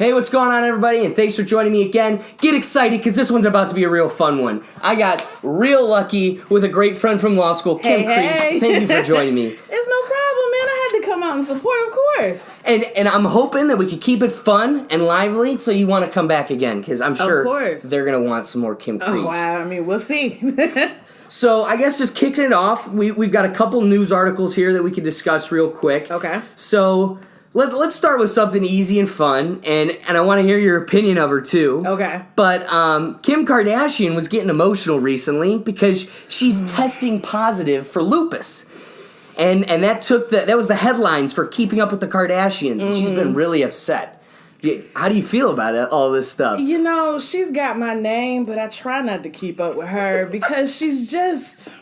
Hey, what's going on, everybody? And thanks for joining me again. Get excited, because this one's about to be a real fun one. I got real lucky with a great friend from law school, Kim Creech. Thank you for joining me. It's no problem, man. I had to come out and support, of course. And I'm hoping that we could keep it fun and lively, so you want to come back again, because I'm sure they're going to want some more Kim Creech. Oh, wow. I mean, we'll see. So I guess just kicking it off, we've got a couple news articles here that we could discuss real quick. Okay. So let's start with something easy and fun, and I want to hear your opinion of her too. Okay. But Kim Kardashian was getting emotional recently because she's testing positive for lupus. And that was the headlines for Keeping Up with the Kardashians. And she's been really upset. How do you feel about all this stuff? You know, she's got my name, but I try not to keep up with her because she's just...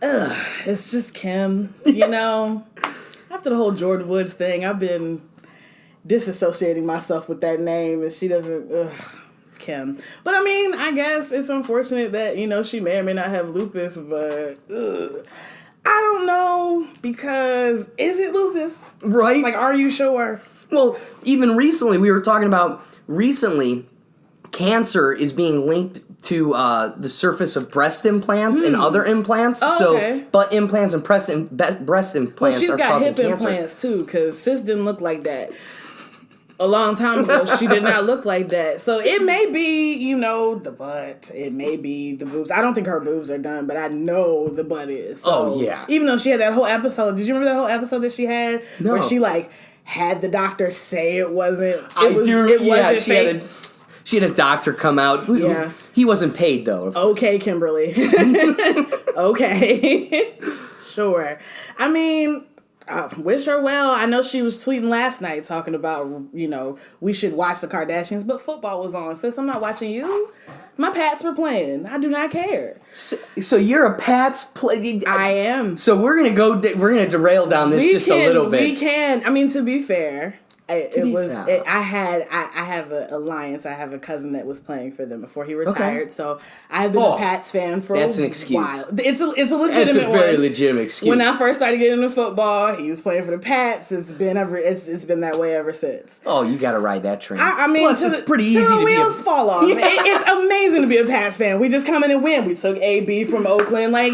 it's just Kim, you know? After the whole Jordan Woods thing, I've been disassociating myself with that name, and she doesn't... Kim. But I mean, I guess it's unfortunate that, you know, she may or may not have lupus, but... I don't know, because is it lupus? Right. Like, are you sure? Well, even recently, we were talking about cancer is being linked to the surface of breast implants and other implants. Oh, okay. So, butt implants and breast implants are causing cancer. Well, she's got hip implants, too, because sis didn't look like that. A long time ago, she did not look like that. So it may be, you know, the butt. It may be the boobs. I don't think her boobs are done, but I know the butt is. So yeah. Even though she had that whole episode. Did you remember that whole episode that she had? No. Where she, like, had the doctor say it wasn't. She had a doctor come out. Yeah. He wasn't paid, though. Okay, Kimberly. Okay. Sure. I mean... wish her well. I know she was tweeting last night talking about, you know, we should watch the Kardashians, but football was on. Sis, I'm not watching you. My Pats were playing. I do not care. So you're a Pats player? I am. So we're gonna derail down this a little bit. We can. I mean, to be fair, I have an alliance. I have a cousin that was playing for them before he retired. So I've been a Pats fan for that's a an excuse. while. It's a legitimate That's a very one. legitimate excuse. When I first started getting into football, he was playing for the Pats. It's been that way ever since. Oh, you got to ride that train. I mean, plus it's pretty easy to the wheels fall off. Yeah. It's amazing to be a Pats fan. We just come in and win. We took AB from Oakland. Like,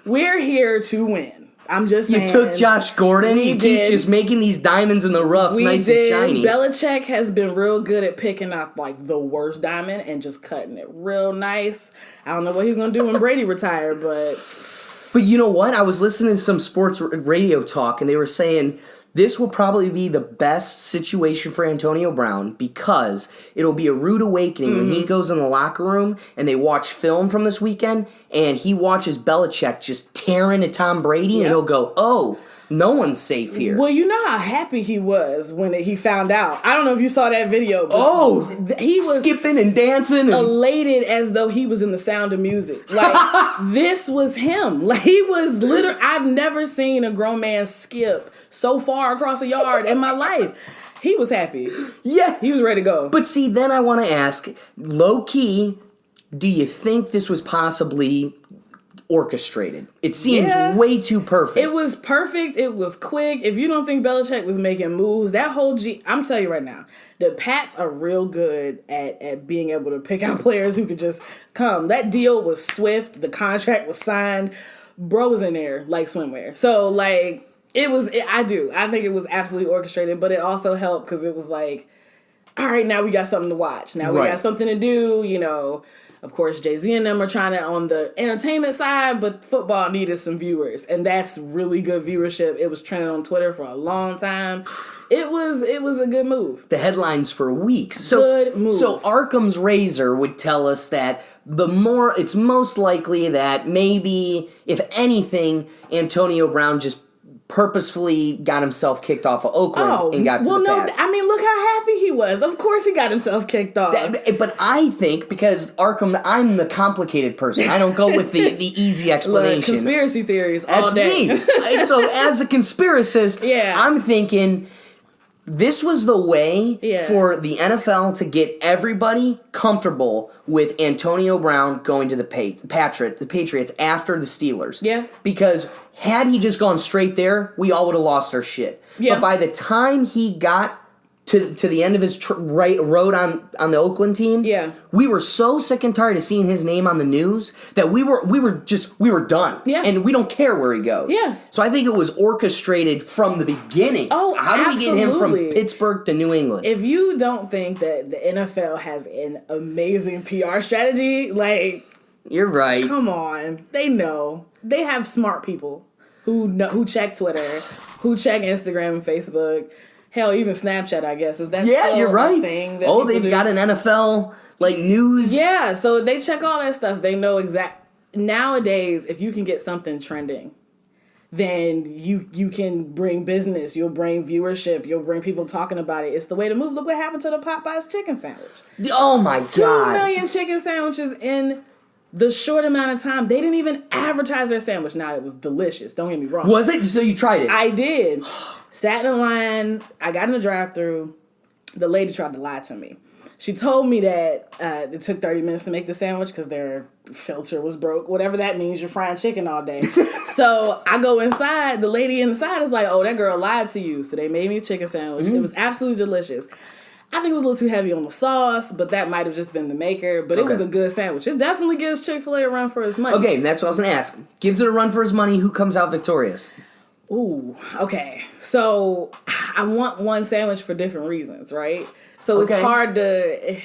we're here to win. I'm just saying. You took Josh Gordon. You keep just making these diamonds in the rough nice and shiny. Belichick has been real good at picking up, like, the worst diamond and just cutting it real nice. I don't know what he's going to do when Brady retired, but... But you know what? I was listening to some sports radio talk, and they were saying this will probably be the best situation for Antonio Brown because it'll be a rude awakening when he goes in the locker room and they watch film from this weekend and he watches Belichick just tearing at Tom Brady and he'll go, oh, no one's safe here. Well, you know how happy he was when he found out. I don't know if you saw that video. But he was skipping and dancing. Elated as though he was in The Sound of Music. Like, this was him. Like, he was literally... I've never seen a grown man skip so far across a yard in my life. He was happy. Yeah. He was ready to go. But see, then I want to ask, low-key, do you think this was possibly... orchestrated? It seems way too perfect. It was perfect. It was quick. If you don't think Belichick was making moves, that whole I'm telling you right now, the Pats are real good at being able to pick out players who could just come. That deal was swift. The contract was signed. Bro was in there like swimwear. So, like, I think it was absolutely orchestrated, but it also helped because it was like, all right, now we got something to watch. Now we got something to do, you know. Of course, Jay-Z and them are trying to on the entertainment side, but football needed some viewers, and that's really good viewership. It was trending on Twitter for a long time. It was a good move. The headlines for weeks. Good move. So Arkham's razor would tell us that it's most likely that maybe, if anything, Antonio Brown just purposefully got himself kicked off of Oakland and got to the Pats. I mean, look how happy he was. Of course he got himself kicked off. But I think, because Arkham, I'm the complicated person. I don't go with the easy explanation. Look, conspiracy theories all day. That's me. So as a conspiracist, I'm thinking... This was the way for the NFL to get everybody comfortable with Antonio Brown going to the Patriots after the Steelers. Yeah. Because had he just gone straight there, we all would have lost our shit. Yeah. But by the time he got to the end of his road on the Oakland team. Yeah. We were so sick and tired of seeing his name on the news that we were done. Yeah. And we don't care where he goes. Yeah. So I think it was orchestrated from the beginning. Oh, how do we get him from Pittsburgh to New England? If you don't think that the NFL has an amazing PR strategy, like, you're right. come on. They know. They have smart people who check Twitter, who check Instagram and Facebook. Hell, even Snapchat, I guess. Is that still you're right. a thing that they've got an NFL news. Yeah, so they check all that stuff. They know nowadays, if you can get something trending, then you can bring business, you'll bring viewership, you'll bring people talking about it. It's the way to move. Look what happened to the Popeyes chicken sandwich. Oh my God. 2 million chicken sandwiches in the short amount of time. They didn't even advertise their sandwich. Now, it was delicious. Don't get me wrong. Was it? So you tried it? I did. Sat in line. I got in the drive-thru. The lady tried to lie to me. She told me that it took 30 minutes to make the sandwich because their filter was broke. Whatever that means, you're frying chicken all day. So I go inside. The lady inside is like, oh, that girl lied to you. So they made me a chicken sandwich. It was absolutely delicious. I think it was a little too heavy on the sauce, but that might have just been the maker. But it was a good sandwich. It definitely gives Chick-fil-A a run for its money. Okay, that's what I was going to ask. Gives it a run for his money. Who comes out victorious? Ooh, okay. So I want one sandwich for different reasons, right? So it's hard to...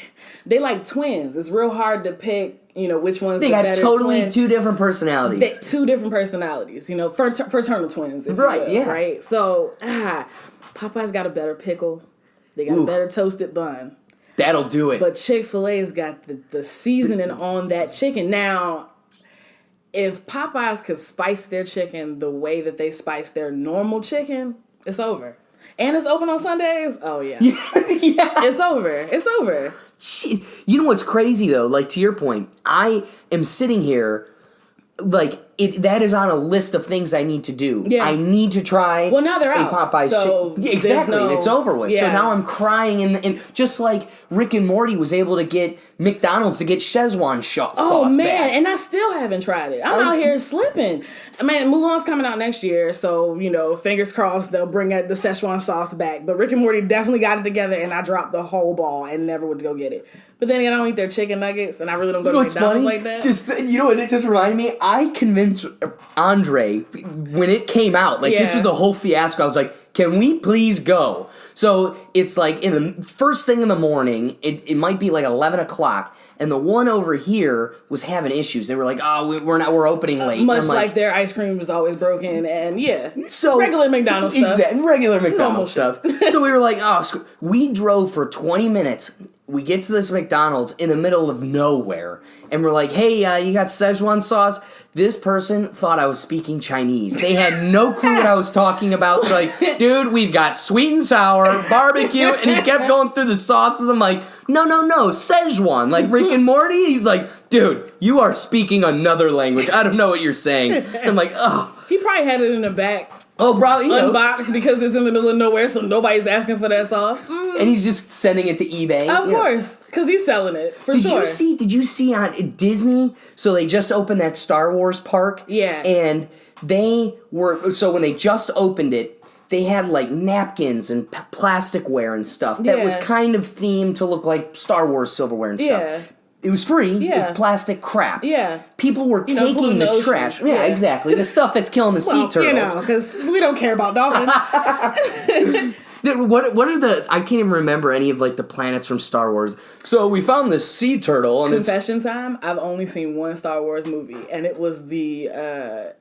They like twins. It's real hard to pick, which one's the better twin. They got totally two different personalities. Two different personalities, fraternal twins, if right, you will, yeah. Right? So, Popeye's got a better pickle. They got a better toasted bun. That'll do it. But Chick-fil-A's got the seasoning on that chicken. Now, if Popeyes could spice their chicken the way that they spice their normal chicken, it's over. And it's open on Sundays? Oh, yeah. Yeah. It's over. You know what's crazy, though? Like, to your point, I am sitting here, that is on a list of things I need to do. Yeah. I need to try now they're out. Popeyes chicken. Yeah, exactly, and it's over with. Yeah. So now I'm crying, and just like Rick and Morty was able to get McDonald's to get Szechuan sauce back. And I still haven't tried it. I'm out here slipping. I mean, Mulan's coming out next year, so, fingers crossed they'll bring the Szechuan sauce back. But Rick and Morty definitely got it together, and I dropped the whole ball and never went to go get it. But then again, I don't eat their chicken nuggets, and I really don't go to McDonald's like that. It just reminded me? I convinced Andre when it came out. This was a whole fiasco. I was like, can we please go? So it's like in the first thing in the morning, it might be like 11 o'clock. And the one over here was having issues. They were like, "Oh, we're opening late." Much like their ice cream was always broken, and so regular McDonald's stuff. Exactly, regular McDonald's stuff. So we were like, we drove for 20 minutes. We get to this McDonald's in the middle of nowhere, and we're like, "Hey, you got Szechuan sauce?" This person thought I was speaking Chinese. They had no clue what I was talking about. They're like, "Dude, we've got sweet and sour, barbecue," and he kept going through the sauces. I'm like, no, Szechuan, like Rick and Morty. He's like, "Dude, you are speaking another language. I don't know what you're saying." And I'm like, oh. He probably had it in the back. Oh, probably unboxed because it's in the middle of nowhere, so nobody's asking for that sauce. And he's just sending it to eBay. Of course, because he's selling it for sure. Did you see on Disney? So they just opened that Star Wars park. Yeah. And when they just opened it, they had like napkins and plasticware and stuff that was kind of themed to look like Star Wars silverware and stuff. Yeah. It was free. Yeah. It was plastic crap. Yeah. People were taking the trash. Yeah, exactly. The stuff that's killing the sea turtles. Because we don't care about dolphins. What are the... I can't even remember any of, the planets from Star Wars. So we found this sea turtle... And Confession time, I've only seen one Star Wars movie, and it was I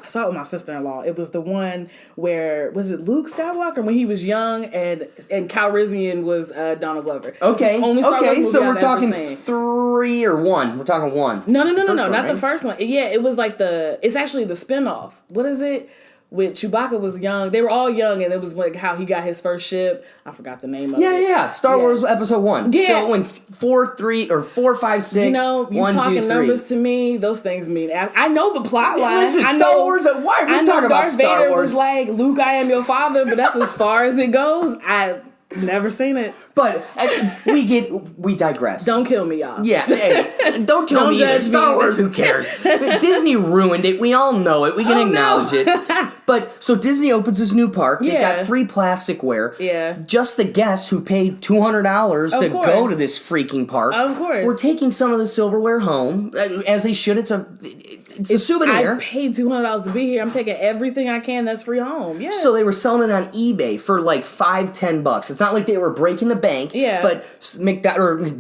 saw it with my sister-in-law. It was the one where... Was it Luke Skywalker when he was young, and Calrissian was Donald Glover? Okay. Only Star Wars movie so we're I've talking ever seen. 3 or 1. We're talking 1. No, not the first one. Yeah, it was it's actually the spinoff. What is it? With Chewbacca was young. They were all young, and it was how he got his first ship. I forgot the name of it. Yeah. Star Wars Episode 1. Yeah. So it went 4, 3, or 4, 5, 6, you 1, talking 2, 3. numbers to me, those things mean... I know the plot line. Listen, Star Wars... Why are we talking about Star Wars? Darth Vader was like, Luke, I am your father, but that's as far as it goes. Never seen it. But we digress. Don't kill me, y'all. Yeah, hey, don't kill me either. Star Wars, who cares? Disney ruined it. We all know it. We can acknowledge it. But, so Disney opens this new park. They got free plasticware. Yeah. Just the guests who paid $200 to go to this freaking park. Of course. We're taking some of the silverware home, as they should. It's a souvenir. I paid $200 to be here. I'm taking everything I can that's free home. Yeah. So they were selling it on eBay for like $5-10. It's not like they were breaking the bank. Yeah. But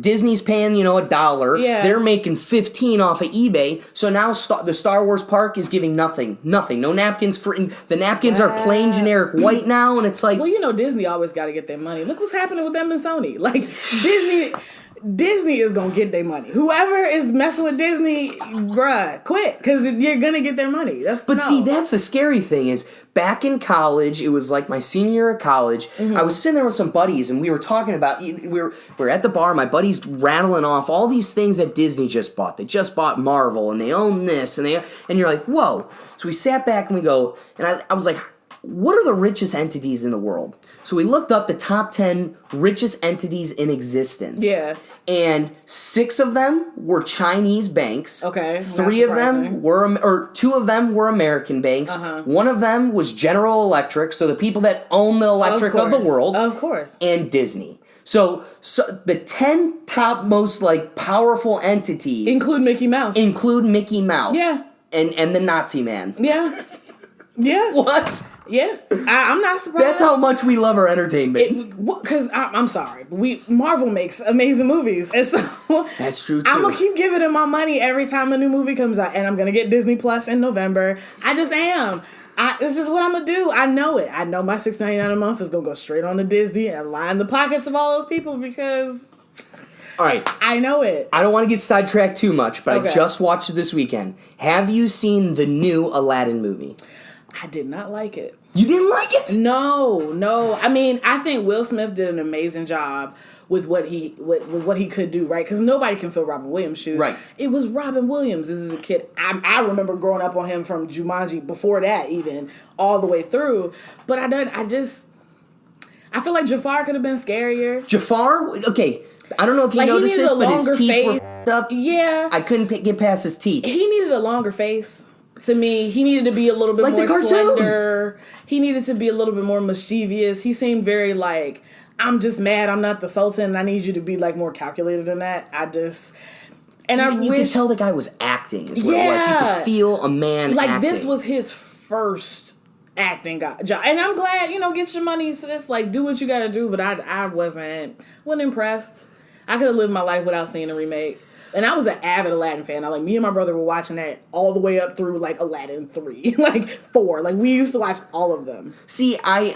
Disney's paying, $1. Yeah. They're making $15 off of eBay. So now the Star Wars park is giving nothing. No napkins for. The napkins are plain generic white now, and it's like, well, Disney always got to get their money. Look what's happening with them and Sony. Like Disney is gonna get their money. Whoever is messing with Disney, bruh, quit, because you're gonna get their money. See, that's the scary thing is back in college. It was like my senior year of college. I was sitting there with some buddies, and we were talking about. We were at the bar. My buddies rattling off all these things that Disney just bought. They just bought Marvel, and they own this, and you're like, whoa. So we sat back and we go, and I was like, what are the richest entities in the world? So we looked up the top 10 richest entities in existence. Yeah. And 6 of them were Chinese banks. Okay. 2 of them were American banks. One of them was General Electric, so the people that own the electric of the world. Of course. And Disney. So the 10 top most powerful entities include Mickey Mouse. Yeah. And the Nazi man. Yeah. Yeah. What? Yeah. I'm not surprised. That's how much we love our entertainment. Because I'm sorry, Marvel makes amazing movies, and so that's true too. I'm gonna keep giving them my money every time a new movie comes out, and I'm gonna get Disney Plus in November. I just am. This is what I'm gonna do. I know it. I know my $6.99 a month is gonna go straight on to Disney and line the pockets of all those people because. All right. I know it. I don't want to get sidetracked too much, but Okay. I just watched it this weekend. Have you seen the new Aladdin movie? I did not like it. You didn't like it? No. I mean, I think Will Smith did an amazing job with what he could do, right? Because nobody can fill Robin Williams' shoes. Right. It was Robin Williams. This is a kid. I remember growing up on him from Jumanji, before that even, all the way through. But I feel like Jafar could have been scarier. Jafar? Okay. I don't know if you noticed this, but his teeth were f***ed up. Yeah. I couldn't get past his teeth. He needed a longer face. To me, he needed to be a little bit more slender. He needed to be a little bit more mischievous. He seemed very I'm just mad I'm not the Sultan. I need you to be more calculated than that. You could tell the guy was acting is what it was. You could feel a man acting. This was his first acting job. And I'm glad, get your money, sis. Do what you gotta do. But I wasn't impressed. I could have lived my life without seeing a remake. And I was an avid Aladdin fan. Me and my brother were watching that all the way up through Aladdin 3, 4. We used to watch all of them. See, I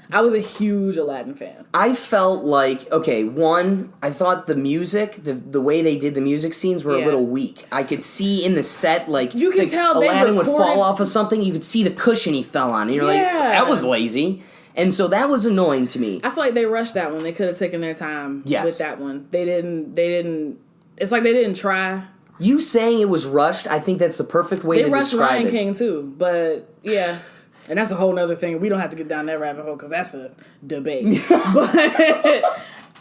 was a huge Aladdin fan. I felt I thought the music, the way they did the music scenes were a little weak. I could see in the set, you could tell Aladdin would fall off of something. You could see the cushion he fell on. And you're that was lazy. And so that was annoying to me. I feel like they rushed that one. They could have taken their time with that one. They didn't. It's like they didn't try. You saying it was rushed, I think that's the perfect way to describe it. They rushed Lion King too, but yeah. And that's a whole other thing. We don't have to get down that rabbit hole because that's a debate. But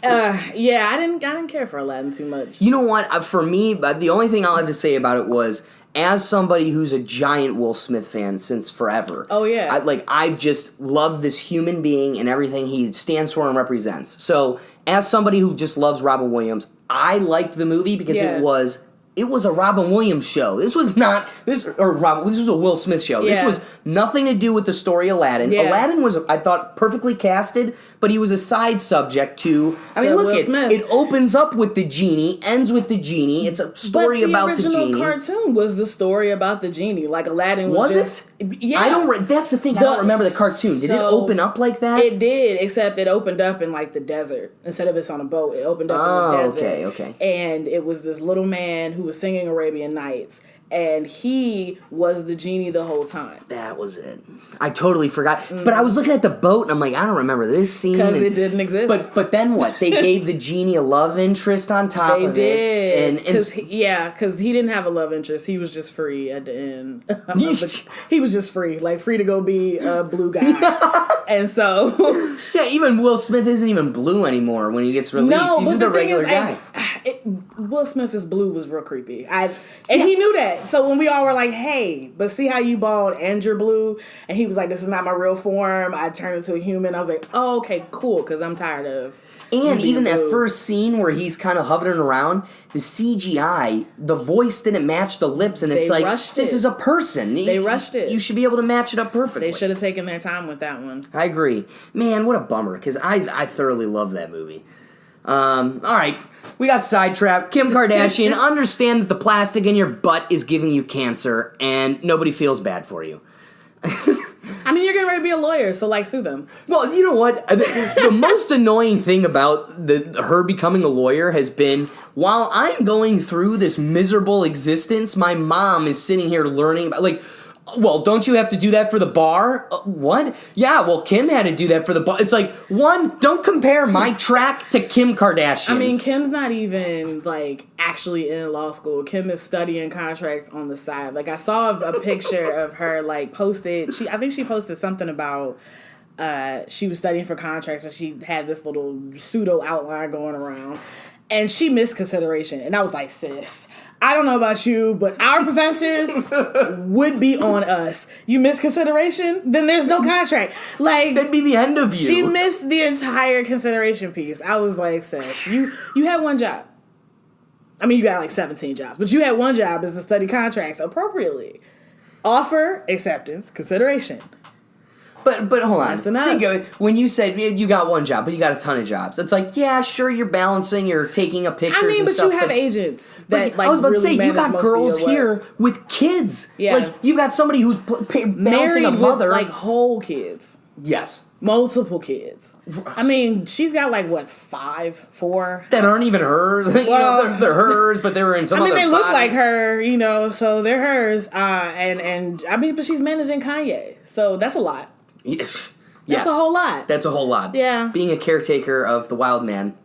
I didn't care for Aladdin too much. You know what? For me, the only thing I'll have to say about it was, as somebody who's a giant Will Smith fan since forever. Oh yeah. I just love this human being and everything he stands for and represents. So as somebody who just loves Robin Williams, I liked the movie because it was a Robin Williams show. This was not this was a Will Smith show. Yeah. This was nothing to do with the story Aladdin. Yeah. Aladdin was, I thought, perfectly casted, but he was a side subject to. It opens up with the genie, ends with the genie. It's a story about the genie. The original cartoon was the story about the genie. Aladdin was it? Yeah. I don't. That's the thing. I don't remember the cartoon. Did it open up like that? It did, except it opened up in the desert instead of it's on a boat. It opened up in the desert. Okay. And it was this little man who was singing Arabian Nights, and he was the genie the whole time. That was it. I totally forgot. But I was looking at the boat, and I'm like, I don't remember this scene. Because it didn't exist. But then what? They gave the genie a love interest on top of it. They did. Because he didn't have a love interest. He was just free at the end. He was just free. Like, free to go be a blue guy. And so... Yeah, even Will Smith isn't even blue anymore when he gets released. No, he's just a regular guy. Will Smith is blue was real creepy. He knew that. So when we all were like, hey, but see how you bald and you're blue? And he was like, this is not my real form. I turned into a human. I was like, oh, okay, cool, because I'm tired of... And even that first scene where he's kind of hovering around, the CGI, the voice didn't match the lips, and it's like, this is a person. They rushed it. You should be able to match it up perfectly. They should have taken their time with that one. I agree. Man, what a bummer, because I thoroughly love that movie. All right, we got sidetracked. Kim Kardashian, understand that the plastic in your butt is giving you cancer, and nobody feels bad for you. I mean, you're getting ready to be a lawyer, so, like, sue them. Well, you know what? The most annoying thing about her becoming a lawyer has been, while I'm going through this miserable existence, my mom is sitting here learning about, like, well, don't you have to do that for the bar? What? Yeah, well, Kim had to do that for the bar. It's like, one, don't compare my track to Kim Kardashian's. I mean, Kim's not even, like, actually in law school. Kim is studying contracts on the side. Like, I saw a picture of her, like, posted. I think she posted something about she was studying for contracts, and she had this little pseudo outline going around. And she missed consideration. And I was like, sis, I don't know about you, but our professors would be on us. You miss consideration? Then there's no contract. Like, that'd be the end of you. She missed the entire consideration piece. I was like, sis, you had one job. I mean, you got like 17 jobs, but you had one job is to study contracts appropriately. Offer, acceptance, consideration. But hold on. Think of it. When you said you got one job, but you got a ton of jobs, it's like, yeah, sure, you're balancing, you're taking a pictures. I mean, and but stuff, you have agents that like. I was about really to say, you got girls here with kids. Yeah, like you got somebody who's balancing married a mother, with, like whole kids. Yes, multiple kids. I mean, she's got like what 4 that aren't even hers. Well, they're hers, but they were in some. I mean, other they look body. like her, so they're hers. And I mean, but she's managing Kanye, so that's a lot. Yes. That's a whole lot. That's a whole lot. Yeah. Being a caretaker of the wild man,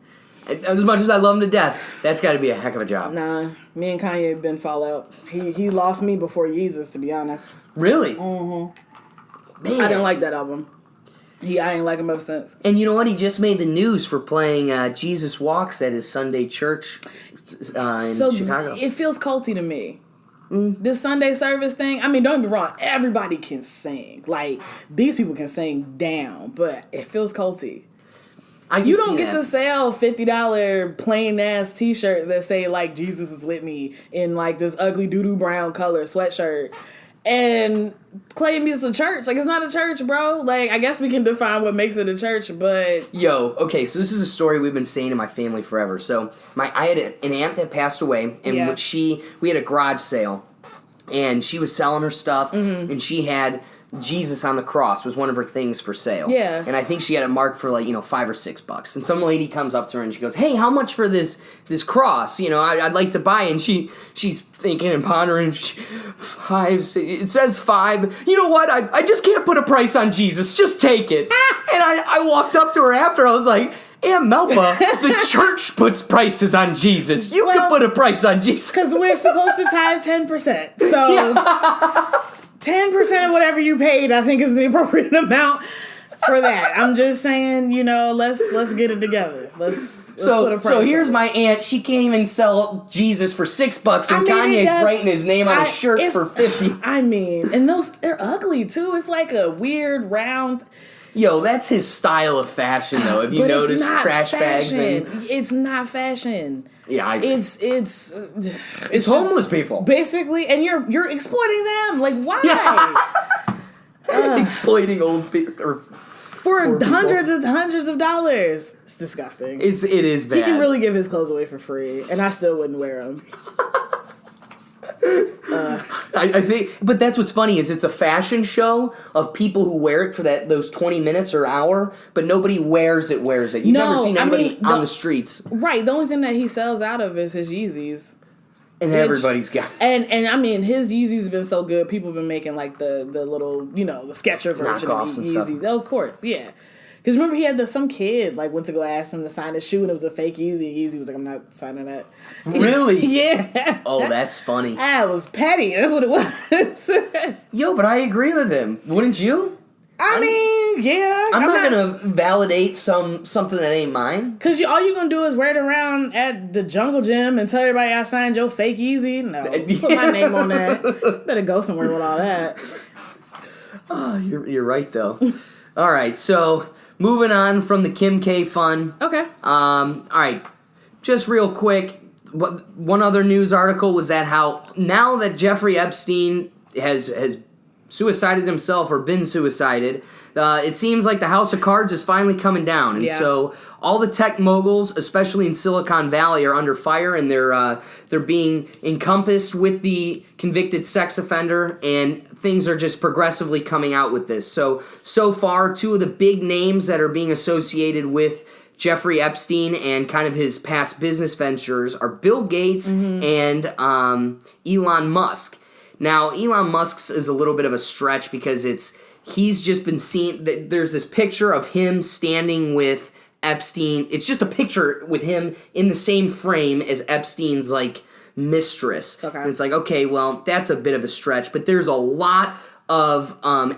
as much as I love him to death, that's got to be a heck of a job. Nah, me and Kanye have been fallout. He lost me before Yeezus, to be honest. Really? Mm-hmm. Man. I didn't like that album. I ain't like him ever since. And you know what? He just made the news for playing Jesus Walks at his Sunday church in Chicago. It feels culty to me. This Sunday service thing, I mean, don't get me wrong, everybody can sing. Like, these people can sing down, but it feels culty. You don't get to sell $50 plain ass t-shirts that say, like, Jesus is with me in, like, this ugly doo-doo brown color sweatshirt and claim it's a church. Like, it's not a church, bro. Like, I guess we can define what makes it a church, but... Yo, okay, so this is a story we've been saying in my family forever. So, I had an aunt that passed away, and we had a garage sale, and she was selling her stuff, and she had... Jesus on the cross was one of her things for sale. Yeah. And I think she had it marked for like, $5 or $6. And some lady comes up to her and she goes, hey, how much for this cross? I'd like to buy it. And she's thinking and pondering. It says 5. You know what? I just can't put a price on Jesus. Just take it. And I walked up to her after. I was like, Aunt Melba, the church puts prices on Jesus. You can put a price on Jesus. Because we're supposed to tithe 10%. So... Yeah. 10% of whatever you paid, I think, is the appropriate amount for that. I'm just saying, let's get it together. Let's put a price so here's my aunt. She can't even sell Jesus for $6, and Kanye's writing his name on a shirt for $50. I mean, and they're ugly too. It's like a weird round. Yo, that's his style of fashion, though. If you notice, trash bags and it's not fashion. Yeah, I agree. It's homeless people, basically, and you're exploiting them. Like, why? Exploiting old people for hundreds and hundreds of dollars. It's disgusting. It is bad. He can really give his clothes away for free, and I still wouldn't wear them. I think, but that's what's funny is it's a fashion show of people who wear it for those 20 minutes or hour, but nobody wears it. You've never seen anybody on the streets. Right. The only thing that he sells out of is his Yeezys. And everybody's got and I mean his Yeezys have been so good. People have been making like the little the Skechers version knockoffs of and Yeezys. stuff. Oh, of course, yeah. Because remember he had some kid like went to go ask him to sign his shoe and it was a fake Yeezy. Yeezy was like, I'm not signing that. Really? Yeah. Oh, that's funny. Ah, it was petty. That's what it was. Yo, but I agree with him. Wouldn't you? I mean, yeah. I'm not gonna validate something that ain't mine. Cause all you gonna do is wear it around at the jungle gym and tell everybody I signed your fake Yeezy. No, put my name on that. Better go somewhere with all that. Oh, you're right though. All right, so moving on from the Kim K fun. Okay. All right, just real quick. One other news article was that how now that Jeffrey Epstein has suicided himself or been suicided, it seems like the house of cards is finally coming down. And so all the tech moguls, especially in Silicon Valley, are under fire, and they're being encompassed with the convicted sex offender, and things are just progressively coming out with this. So far, two of the big names that are being associated with Jeffrey Epstein and kind of his past business ventures are Bill Gates and Elon Musk. Now, Elon Musk's is a little bit of a stretch because he's just been seen. There's this picture of him standing with Epstein. It's just a picture with him in the same frame as Epstein's like mistress. Okay. And it's like, okay, well, that's a bit of a stretch, but there's a lot of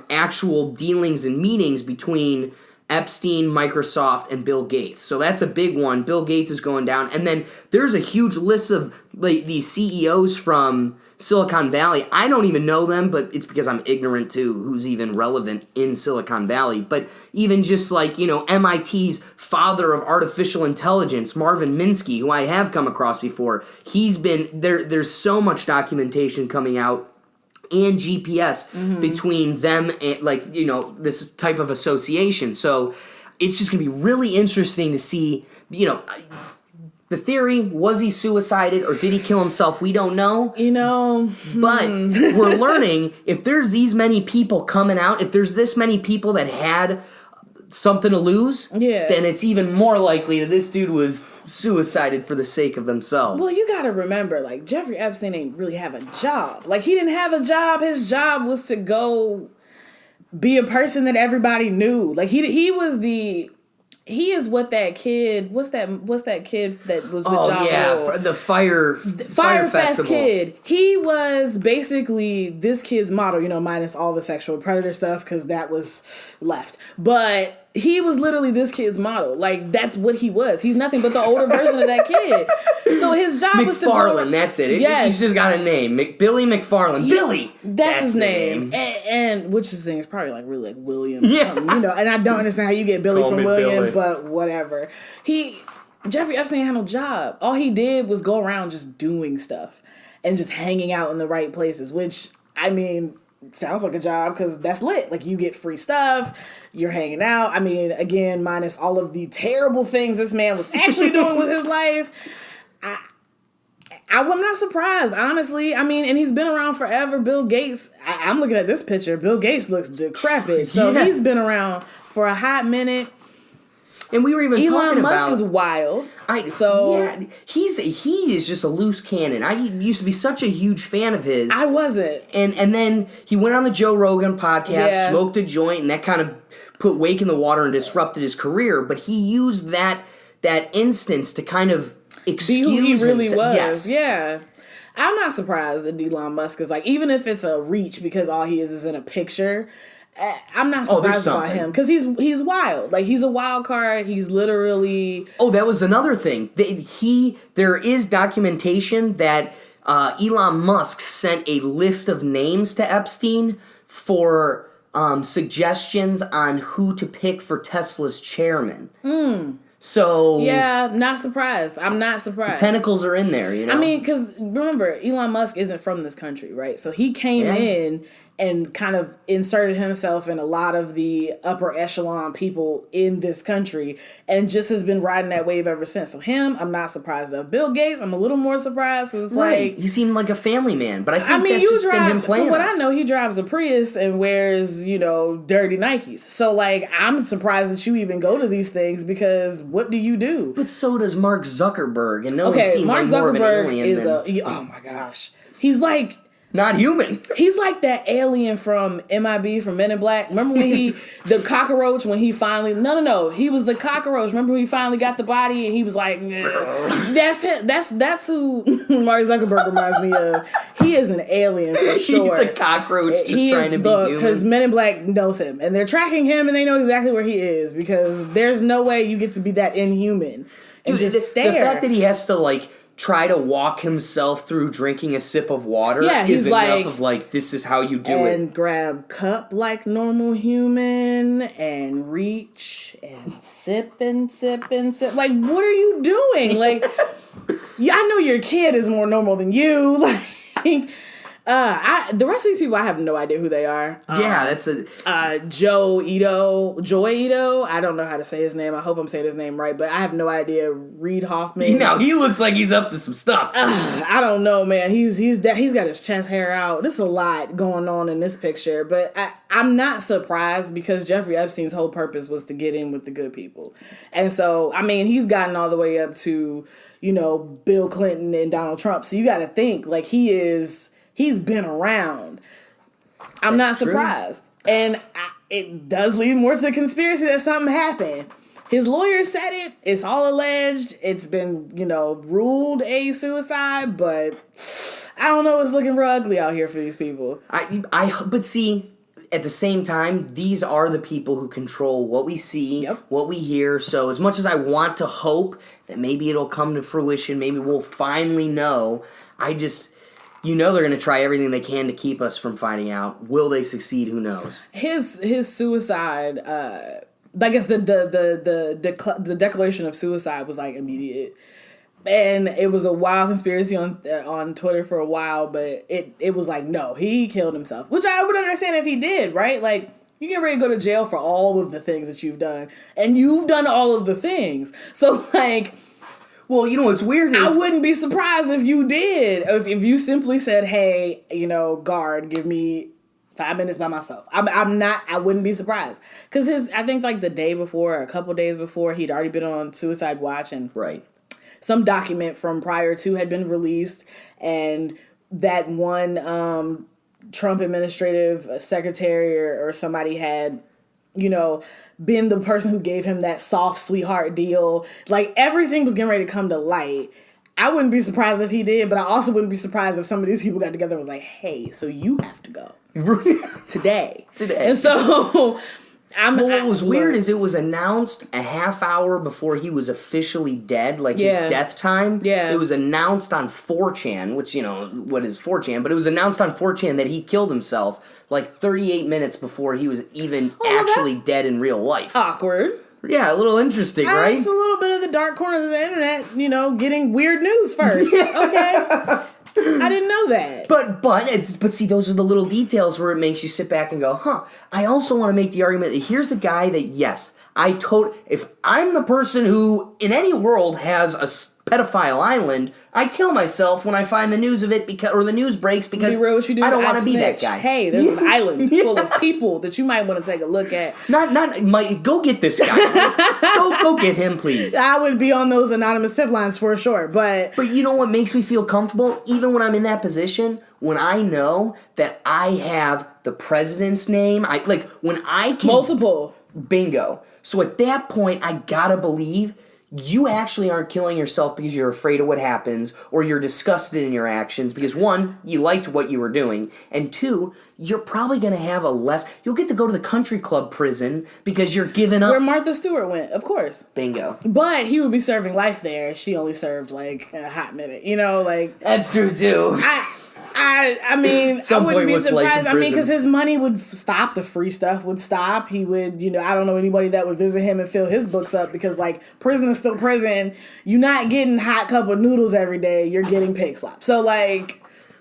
actual dealings and meetings between Epstein, Microsoft, and Bill Gates. So that's a big one. Bill Gates is going down. And then there's a huge list of like these CEOs from Silicon Valley. I don't even know them, but it's because I'm ignorant to who's even relevant in Silicon Valley. But even just like, MIT's father of artificial intelligence, Marvin Minsky, who I have come across before, he's been there. There's so much documentation coming out and GPS between them and this type of association. So it's just going to be really interesting to see, the theory, was he suicided or did he kill himself? We don't know. But we're learning if there's these many people coming out, if there's this many people that had something to lose, then it's even more likely that this dude was suicided for the sake of themselves. Well, you gotta remember, like, Jeffrey Epstein didn't really have a job. Like, he didn't have a job. His job was to go be a person that everybody knew. Like, he is what that kid. What's that kid that was with Ja Rule? The Fire Fest kid. He was basically this kid's model, minus all the sexual predator stuff because that was left. But he was literally this kid's model. Like, that's what he was. He's nothing but the older version of that kid. So his job was to go... McFarlane, that's it. He's just got a name. Billy McFarlane. Billy! That's his name. And which is probably like really like William. Yeah. And I don't understand how you get Billy from William, but whatever. Jeffrey Epstein had no job. All he did was go around just doing stuff and just hanging out in the right places, which, I mean... sounds like a job because that's lit. Like, you get free stuff, you're hanging out. I mean, again, minus all of the terrible things this man was actually doing with his life. I'm not surprised, honestly. I mean, and he's been around forever. Bill Gates, I'm looking at this picture. Bill Gates looks decrepit. So he's been around for a hot minute. And we were even talking about... Elon Musk is wild. He is just a loose cannon. I used to be such a huge fan of his. I wasn't. And then he went on the Joe Rogan podcast, smoked a joint, and that kind of put wake in the water and disrupted his career. But he used that instance to kind of excuse who he really himself. was. Yes. Yeah. I'm not surprised that Elon Musk is like, even if it's a reach because all he is in a picture... I'm not surprised by him because he's wild. Like, he's a wild card. He's literally... Oh, that was another thing. There is documentation that Elon Musk sent a list of names to Epstein for suggestions on who to pick for Tesla's chairman. So... yeah, not surprised. I'm not surprised. The tentacles are in there, I mean, because remember, Elon Musk isn't from this country, right? So he came in... and kind of inserted himself in a lot of the upper echelon people in this country and just has been riding that wave ever since. So him, I'm not surprised of. Bill Gates, I'm a little more surprised because it's like... He seemed like a family man, but I think that's just been him playing From what us. I know, he drives a Prius and wears, dirty Nikes. So, like, I'm surprised that you even go to these things because what do you do? But so does Mark Zuckerberg, and no one seems Mark like more of an Zuckerberg alien is than... oh my gosh. He's like... Not human. He's like that alien from MIB, from Men in Black. Remember when the cockroach, when he finally... No. He was the cockroach. Remember when he finally got the body and he was like... That's him. That's who Mark Zuckerberg reminds me of. He is an alien for sure. He's a cockroach just trying to be human. Because Men in Black knows him. And they're tracking him and they know exactly where he is. Because there's no way you get to be that inhuman and just stare. The fact that he has to, like... try to walk himself through drinking a sip of water is enough of like, this is how you do it. And grab cup like normal human and reach and sip and sip and sip. Like, what are you doing? Like, I know your kid is more normal than you. Like, the rest of these people, I have no idea who they are. Yeah, that's Joy Ito. I don't know how to say his name. I hope I'm saying his name right, but I have no idea. Reed Hoffman. He looks like he's up to some stuff. I don't know, man. He's got his chest hair out. There's a lot going on in this picture, but I'm not surprised because Jeffrey Epstein's whole purpose was to get in with the good people, and so I mean he's gotten all the way up to Bill Clinton and Donald Trump. So you got to think like He's been around. I'm not surprised. True. And it does lead more to the conspiracy that something happened. His lawyer said it. It's all alleged. It's been, ruled a suicide, but I don't know. It's looking real ugly out here for these people. But see, at the same time, these are the people who control what we see, what we hear. So as much as I want to hope that maybe it'll come to fruition, maybe we'll finally know, they're going to try everything they can to keep us from finding out. Will they succeed? Who knows? His suicide, I guess the declaration of suicide was like immediate, and it was a wild conspiracy on Twitter for a while. But it was like, no, he killed himself, which I would understand if he did, right? Like you get ready to go to jail for all of the things that you've done, and you've done all of the things. So like. Well, what's weird is... I wouldn't be surprised if you did. If you simply said, hey, guard, give me 5 minutes by myself. I wouldn't be surprised. Because I think like the day before, or a couple days before, he'd already been on suicide watch. And right. Some document from prior to had been released. And that one Trump administrative secretary or somebody had... been the person who gave him that soft sweetheart deal. Like, everything was getting ready to come to light. I wouldn't be surprised if he did, but I also wouldn't be surprised if some of these people got together and was like, hey, so you have to go. Today. And so... what was weird is it was announced a half hour before he was officially dead, like his death time. Yeah. It was announced on 4chan, which, what is 4chan? But it was announced on 4chan that he killed himself like 38 minutes before he was even actually dead in real life. Awkward. Yeah, a little interesting, right? That's a little bit of the dark corners of the internet, getting weird news first. Okay. I didn't know that. But see, those are the little details where it makes you sit back and go, huh. I also want to make the argument that here's a guy that, yes, if I'm the person who, in any world, has a pedophile island, I kill myself when I find the news of it or the news breaks because I don't want to be that guy. Hey, there's an island full of people that you might want to take a look at. Go get this guy. go get him, please. I would be on those anonymous tip lines for sure, but you know what makes me feel comfortable? Even when I'm in that position, when I know that I have the president's name, when I can... Multiple. Bingo. So at that point, I gotta believe you actually aren't killing yourself because you're afraid of what happens or you're disgusted in your actions because, one, you liked what you were doing, and two, you're probably going to have you'll get to go to the country club prison because you're giving up. Where Martha Stewart went, of course. Bingo. But he would be serving life there. She only served like a hot minute, That's true too. I mean, I wouldn't be surprised. I mean, because his money would stop. The free stuff would stop. He would, I don't know anybody that would visit him and fill his books up because, prison is still prison. You're not getting hot cup of noodles every day. You're getting pig slop. So,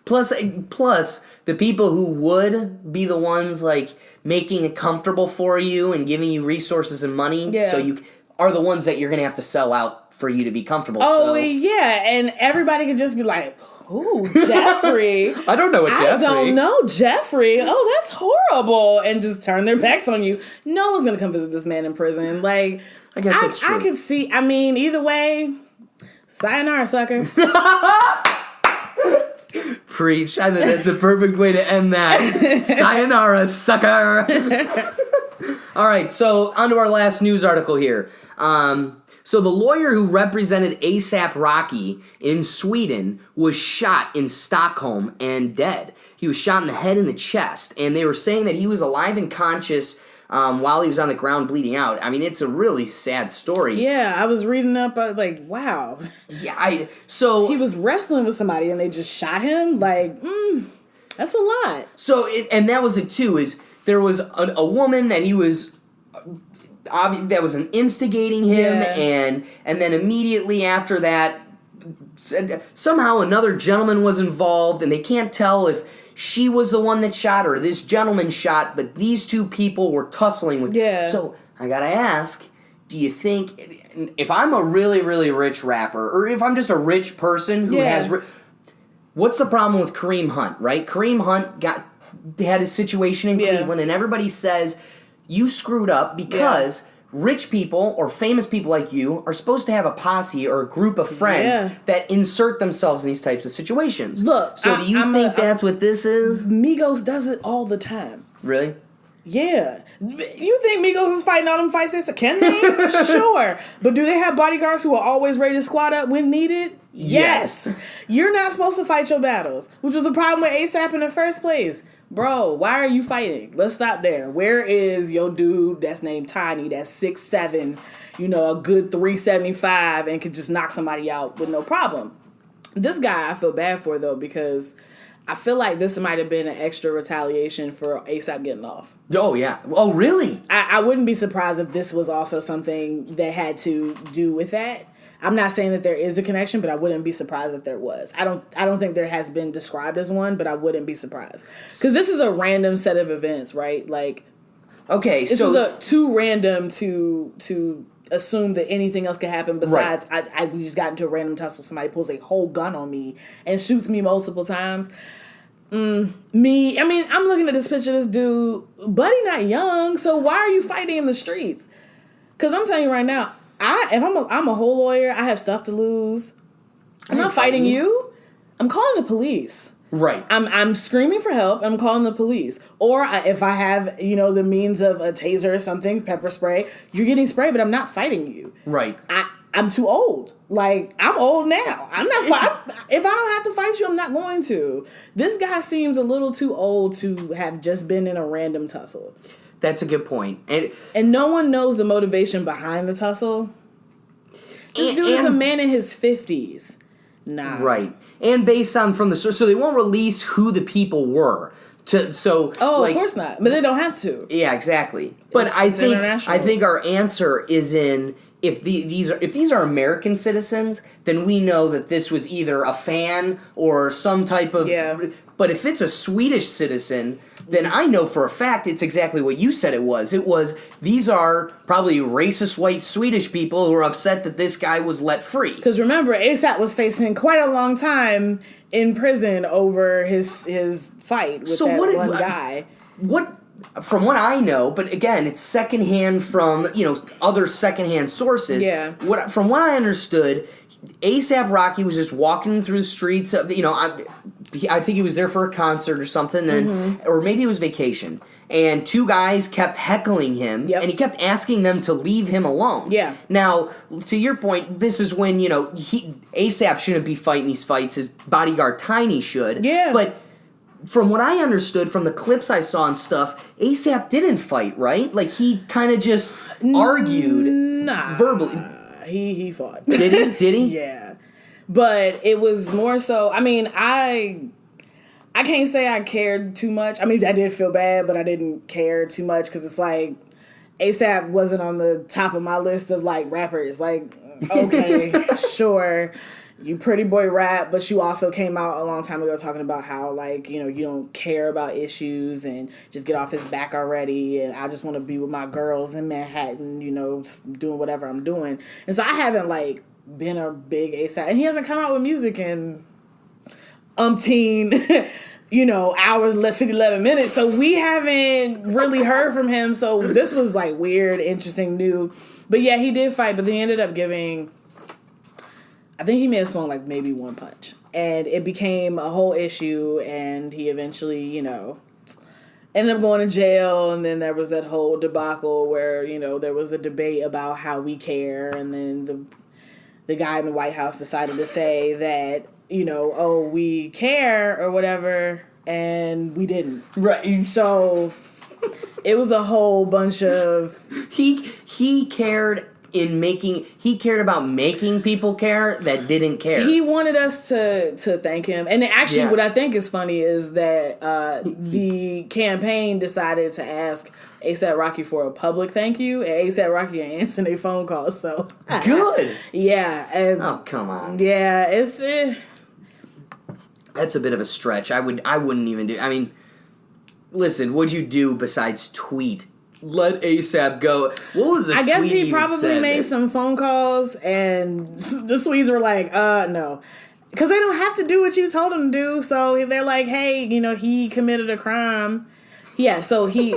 Plus, the people who would be the ones like making it comfortable for you and giving you resources and money, so you are the ones that you're gonna have to sell out for you to be comfortable. Oh, yeah, and everybody can just be like, ooh, Jeffrey. I don't know what Jeffrey. I don't know Jeffrey. Oh, that's horrible. And just turn their backs on you. No one's going to come visit this man in prison. Like, I guess that's true. I could see, either way, sayonara, sucker. Preach. I think that's a perfect way to end that. Sayonara, sucker. All right, so on to our last news article here. So the lawyer who represented A$AP Rocky in Sweden was shot in Stockholm and dead. He was shot in the head and the chest, and they were saying that he was alive and conscious while he was on the ground bleeding out. I mean, it's a really sad story. Yeah, I was reading up, like, wow. Yeah, so... He was wrestling with somebody and they just shot him? Like, that's a lot. So, and that was it too, is there was a woman that he was... that was instigating him, and then immediately after that, somehow another gentleman was involved, and they can't tell if she was the one that shot or this gentleman shot, but these two people were tussling with. Yeah. So I gotta ask, do you think if I'm a really, really rich rapper, or if I'm just a rich person who has, what's the problem with Kareem Hunt? Right, Kareem Hunt had his situation in Cleveland, and everybody says you screwed up because rich people or famous people like you are supposed to have a posse or a group of friends that insert themselves in these types of situations. Look, so do you think that's what this is? Migos does it all the time. Really? Yeah. You think Migos is fighting all them fights? Can they? Sure. But do they have bodyguards who are always ready to squat up when needed? Yes. You're not supposed to fight your battles, which was the problem with A$AP in the first place. Bro, why are you fighting? Let's stop there. Where is your dude that's named Tiny, that's 6'7", a good 375, and could just knock somebody out with no problem? This guy I feel bad for, though, because I feel like this might have been an extra retaliation for A$AP getting off. Oh, yeah. Oh, really? I wouldn't be surprised if this was also something that had to do with that. I'm not saying that there is a connection, but I wouldn't be surprised if there was. I don't think there has been described as one, but I wouldn't be surprised. Because this is a random set of events, right? Like, okay, this is too random to assume that anything else could happen besides we just got into a random tussle. Somebody pulls a whole gun on me and shoots me multiple times. I'm looking at this picture of this dude. Buddy not young, so why are you fighting in the streets? Because I'm telling you right now, I'm a whole lawyer. I have stuff to lose. I'm not fighting you. I'm calling the police. Right. I'm screaming for help. I'm calling the police. Or if I have, the means of a taser or something, pepper spray, you're getting sprayed, but I'm not fighting you. Right. I'm too old. Like, I'm old now. I'm not fighting. If I don't have to fight you, I'm not going to. This guy seems a little too old to have just been in a random tussle. That's a good point. And no one knows the motivation behind the tussle. This dude is a man in his 50s. Nah. Right. And based on from the source, so they won't release who the people were. Of course not. But they don't have to. Yeah, exactly. But I think our answer is in if these are American citizens, then we know that this was either a fan or some type of. Yeah. But if it's a Swedish citizen, then I know for a fact it's exactly what you said it was. These are probably racist white Swedish people who are upset that this guy was let free. Because remember, A$AP was facing quite a long time in prison over his fight with one guy. From what I know, but again, it's secondhand from other secondhand sources. Yeah. From what I understood, A$AP Rocky was just walking through the streets of I think he was there for a concert or something, or maybe it was vacation. And two guys kept heckling him, and he kept asking them to leave him alone. Yeah. Now, to your point, this is when A$AP shouldn't be fighting these fights. His bodyguard Tiny should. Yeah. But from what I understood from the clips I saw and stuff, A$AP didn't fight, right? Like he kind of just argued verbally. He fought. Did he? Did he? Yeah. But it was more so, I can't say I cared too much. I mean, I did feel bad, but I didn't care too much because it's like A$AP wasn't on the top of my list of like rappers. Like, okay, sure. you pretty boy rap, but you also came out a long time ago talking about how, like, you know, you don't care about issues and just get off his back already. And I just want to be with my girls in Manhattan, you know, doing whatever I'm doing. And so I haven't, like, been a big ASAP. And he hasn't come out with music in umpteen, you know, hours, 11 minutes. So we haven't really heard from him. So this was, like, weird, interesting, new. But yeah, he did fight, but then he ended up giving... I think he may have swung like maybe one punch. And it became a whole issue, and he eventually, you know, ended up going to jail. And then there was that whole debacle where, you know, there was a debate about how we care. And then the guy in the White House decided to say that, you know, oh, we care or whatever, and we didn't. Right. So it was a whole bunch of... He cared... he cared about making people care that didn't care. He wanted us to thank him. And actually, what I think is funny is that the campaign decided to ask A$AP Rocky for a public thank you, and A$AP Rocky ain't answering their phone calls. So good. Yeah. And, oh, come on. Yeah, it's... That's a bit of a stretch. I wouldn't even do... I mean, listen, what'd you do besides tweet? Let A$AP go. What was the tweet? I guess he even probably said? made some phone calls, and the Swedes were like, no. Because they don't have to do what you told them to do, so they're like, hey, you know, he committed a crime. Yeah, so he,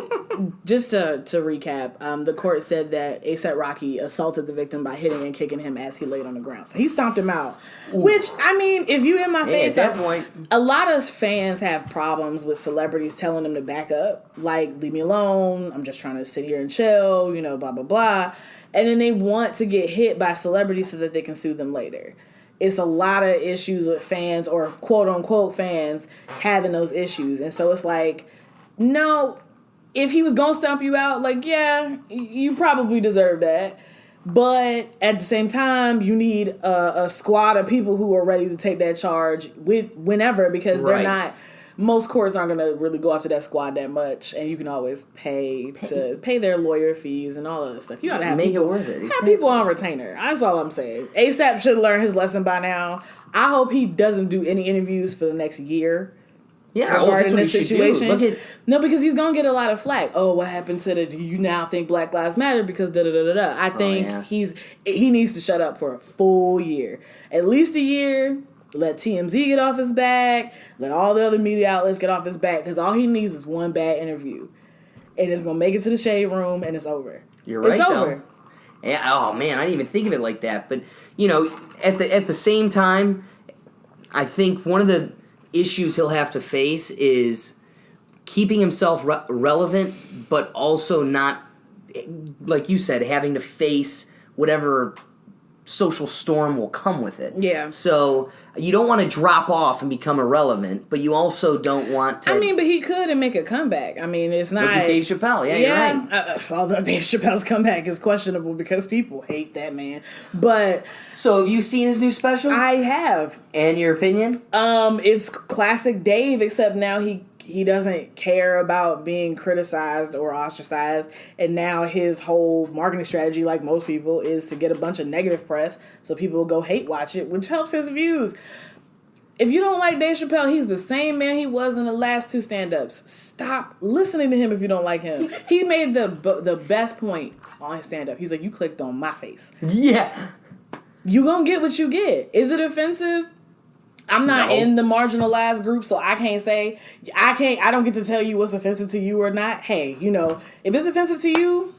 just to recap, the court said that A$AP Rocky assaulted the victim by hitting and kicking him as he laid on the ground. So he stomped him out. Ooh. Which, I mean, if you in my face, at that point, a lot of fans have problems with celebrities telling them to back up. Like, leave me alone, I'm just trying to sit here and chill, you know, blah, blah, blah. And then they want to get hit by celebrities so that they can sue them later. It's a lot of issues with fans, or quote-unquote fans, having those issues. And so it's like... No, if he was gonna stomp you out, like, yeah, you probably deserve that. But at the same time, you need a squad of people who are ready to take that charge whenever, because they're not... Most courts aren't going to really go after that squad that much, and you can always pay their lawyer fees and all of that stuff. You got to have make people, it worth it. Have people on retainer. That's all I'm saying. A$AP should learn his lesson by now. I hope he doesn't do any interviews for the next year. Yeah, regarding this situation. No, because he's gonna get a lot of flack. Oh, what happened to the? Do you now think Black Lives Matter? Because da da da da da. I think he needs to shut up for a full year, at least a year. Let TMZ get off his back. Let all the other media outlets get off his back. Because all he needs is one bad interview, and it's gonna make it to the shade room, and it's over. You're right. It's over. Yeah. Oh man, I didn't even think of it like that. But you know, at the same time, I think one of the issues he'll have to face is keeping himself relevant, but also not, like you said, having to face whatever social storm will come with it. Yeah. So you don't want to drop off and become irrelevant, but you also don't want to... I mean, but he could and make a comeback. I mean, it's not... Look at Dave Chappelle. Yeah, you're right. Although Dave Chappelle's comeback is questionable because people hate that man. But... So have you seen his new special? I have. And your opinion? It's classic Dave, except now he doesn't care about being criticized or ostracized, and now his whole marketing strategy, like most people, is to get a bunch of negative press so people will go hate watch it, which helps his views. If you don't like Dave Chappelle, he's the same man he was in the last two stand-ups. Stop listening to him if you don't like him. He made the best point on his stand-up. He's like, you clicked on my face. Yeah. You gonna get what you get. Is it offensive? I'm not in the marginalized group, so I can't say, I don't get to tell you what's offensive to you or not. Hey, you know, if it's offensive to you,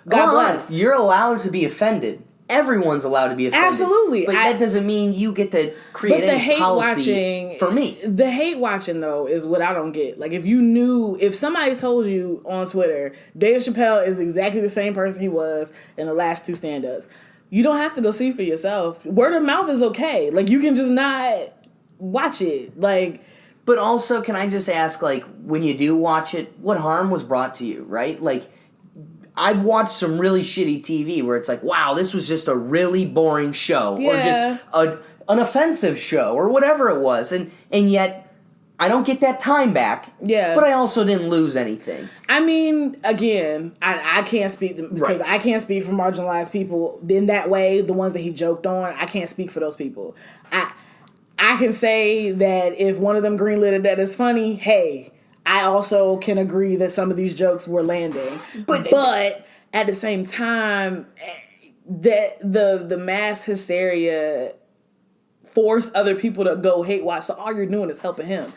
God bless. You're allowed to be offended. Everyone's allowed to be offended. Absolutely. But that doesn't mean you get to create any policy for me. The hate watching, though, is what I don't get. Like, if somebody told you on Twitter, Dave Chappelle is exactly the same person he was in the last two stand-ups, you don't have to go see for yourself. Word of mouth is okay. Like, you can just not watch it. Like, but also, can I just ask, like, when you do watch it, what harm was brought to you, right? Like, I've watched some really shitty TV where it's like, wow, this was just a really boring show. Yeah. Or just an offensive show or whatever it was. And yet, I don't get that time back. Yeah. But I also didn't lose anything. I mean, again, I can't speak to, because I can't speak for marginalized people in that way. The ones that he joked on, I can't speak for those people. I can say that if one of them greenlit it that is funny, hey, I also can agree that some of these jokes were landing. But at the same time, that the mass hysteria forced other people to go hate watch. So all you're doing is helping him.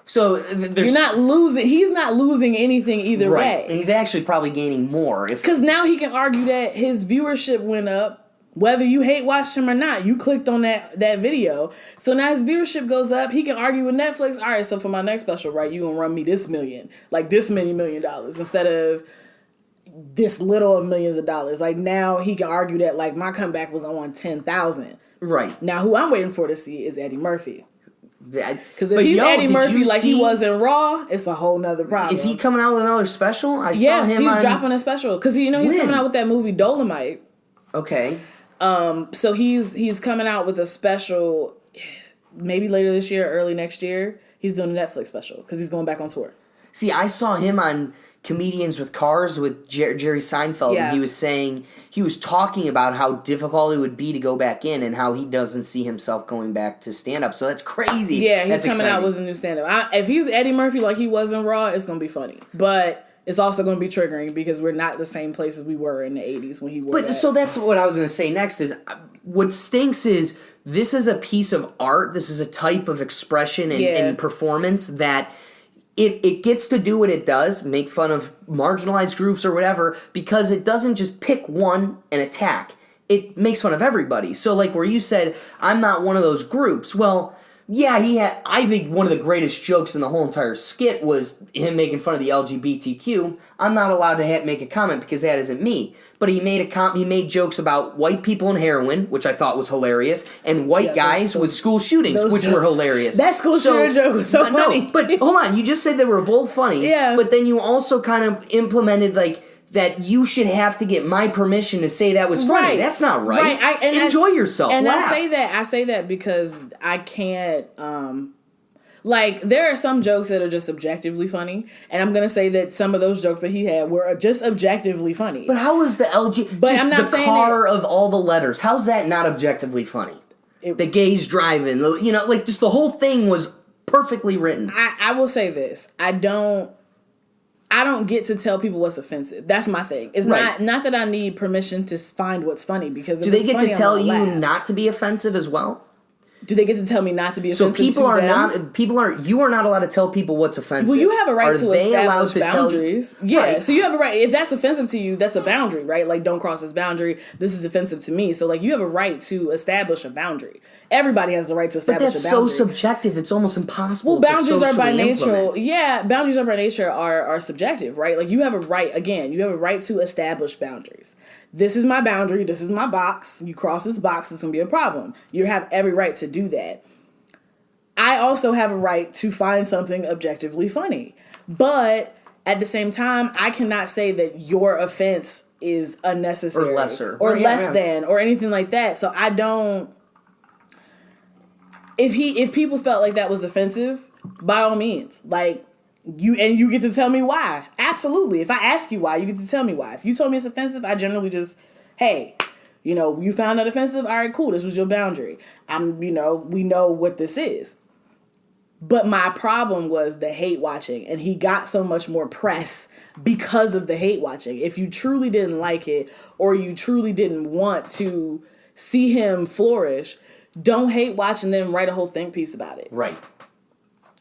So you're not losing. He's not losing anything either way. And he's actually probably gaining more. Because now he can argue that his viewership went up, whether you hate watched him or not. You clicked on that video. So now his viewership goes up. He can argue with Netflix, all right, so for my next special, right, you gonna run me this million. Like this many $1 million instead of this little of millions of dollars. Like now he can argue that like my comeback was on 10,000. Right. Now who I'm waiting for to see is Eddie Murphy. Because if he's Eddie Murphy like he was in Raw, it's a whole nother problem. Is he coming out with another special? I saw him he's dropping a special. Because he's coming out with that movie Dolomite. Okay. So he's coming out with a special maybe later this year, early next year. He's doing a Netflix special because he's going back on tour. See, I saw him on Comedians with Cars with Jerry Seinfeld, and he was talking about how difficult it would be to go back in and how he doesn't see himself going back to stand-up. So that's crazy. Yeah, he's coming out with a new stand-up. If he's Eddie Murphy like he was in Raw, it's going to be funny. But it's also going to be triggering because we're not the same place as we were in the 80s when he wore that. So that's what I was going to say next is, what stinks is this is a piece of art, this is a type of expression and performance that it gets to do what it does, make fun of marginalized groups or whatever, because it doesn't just pick one and attack. It makes fun of everybody. So like where you said, I'm not one of those groups. Well, yeah, I think one of the greatest jokes in the whole entire skit was him making fun of the LGBTQ. I'm not allowed to make a comment because that isn't me. But he made jokes about white people and heroin, which I thought was hilarious, and white guys with school shootings, which were hilarious. That school shooter joke was so funny. No, but hold on, you just said they were both funny. Yeah. But then you also kind of implemented like that you should have to get my permission to say that was funny. That's not right. Enjoy yourself. And laugh. I say that because I can't. Like, there are some jokes that are just objectively funny, and I'm gonna say that some of those jokes that he had were just objectively funny. But how is the LG? But just I'm not the saying car of all the letters. How's that not objectively funny? The gays driving, like just the whole thing was perfectly written. I will say this: I don't get to tell people what's offensive. That's my thing. It's not that I need permission to find what's funny because do they get to tell you not to be offensive as well? Do they get to tell me not to be offensive? So you are not allowed to tell people what's offensive. Well, you have a right to establish boundaries. Yeah, right. So you have a right. If that's offensive to you, that's a boundary, right? Like, don't cross this boundary. This is offensive to me. So, like, you have a right to establish a boundary. Everybody has the right to establish a boundary. But that's so subjective. It's almost impossible. Well, boundaries are by nature. Yeah, boundaries are by nature are subjective, right? Like, you have a right. Again, you have a right to establish boundaries. This is my boundary. This is my box. You cross this box, it's going to be a problem. You have every right to do that. I also have a right to find something objectively funny. But at the same time, I cannot say that your offense is unnecessary. Or lesser. Or less than, or anything like that. So I don't... If people felt like that was offensive, by all means. Like... You get to tell me why. Absolutely. If I ask you why, you get to tell me why. If you told me it's offensive, I generally just, hey, you found that offensive? All right, cool. This was your boundary. We know what this is. But my problem was the hate watching, and he got so much more press because of the hate watching. If you truly didn't like it, or you truly didn't want to see him flourish, don't hate watch and then write a whole think piece about it. Right.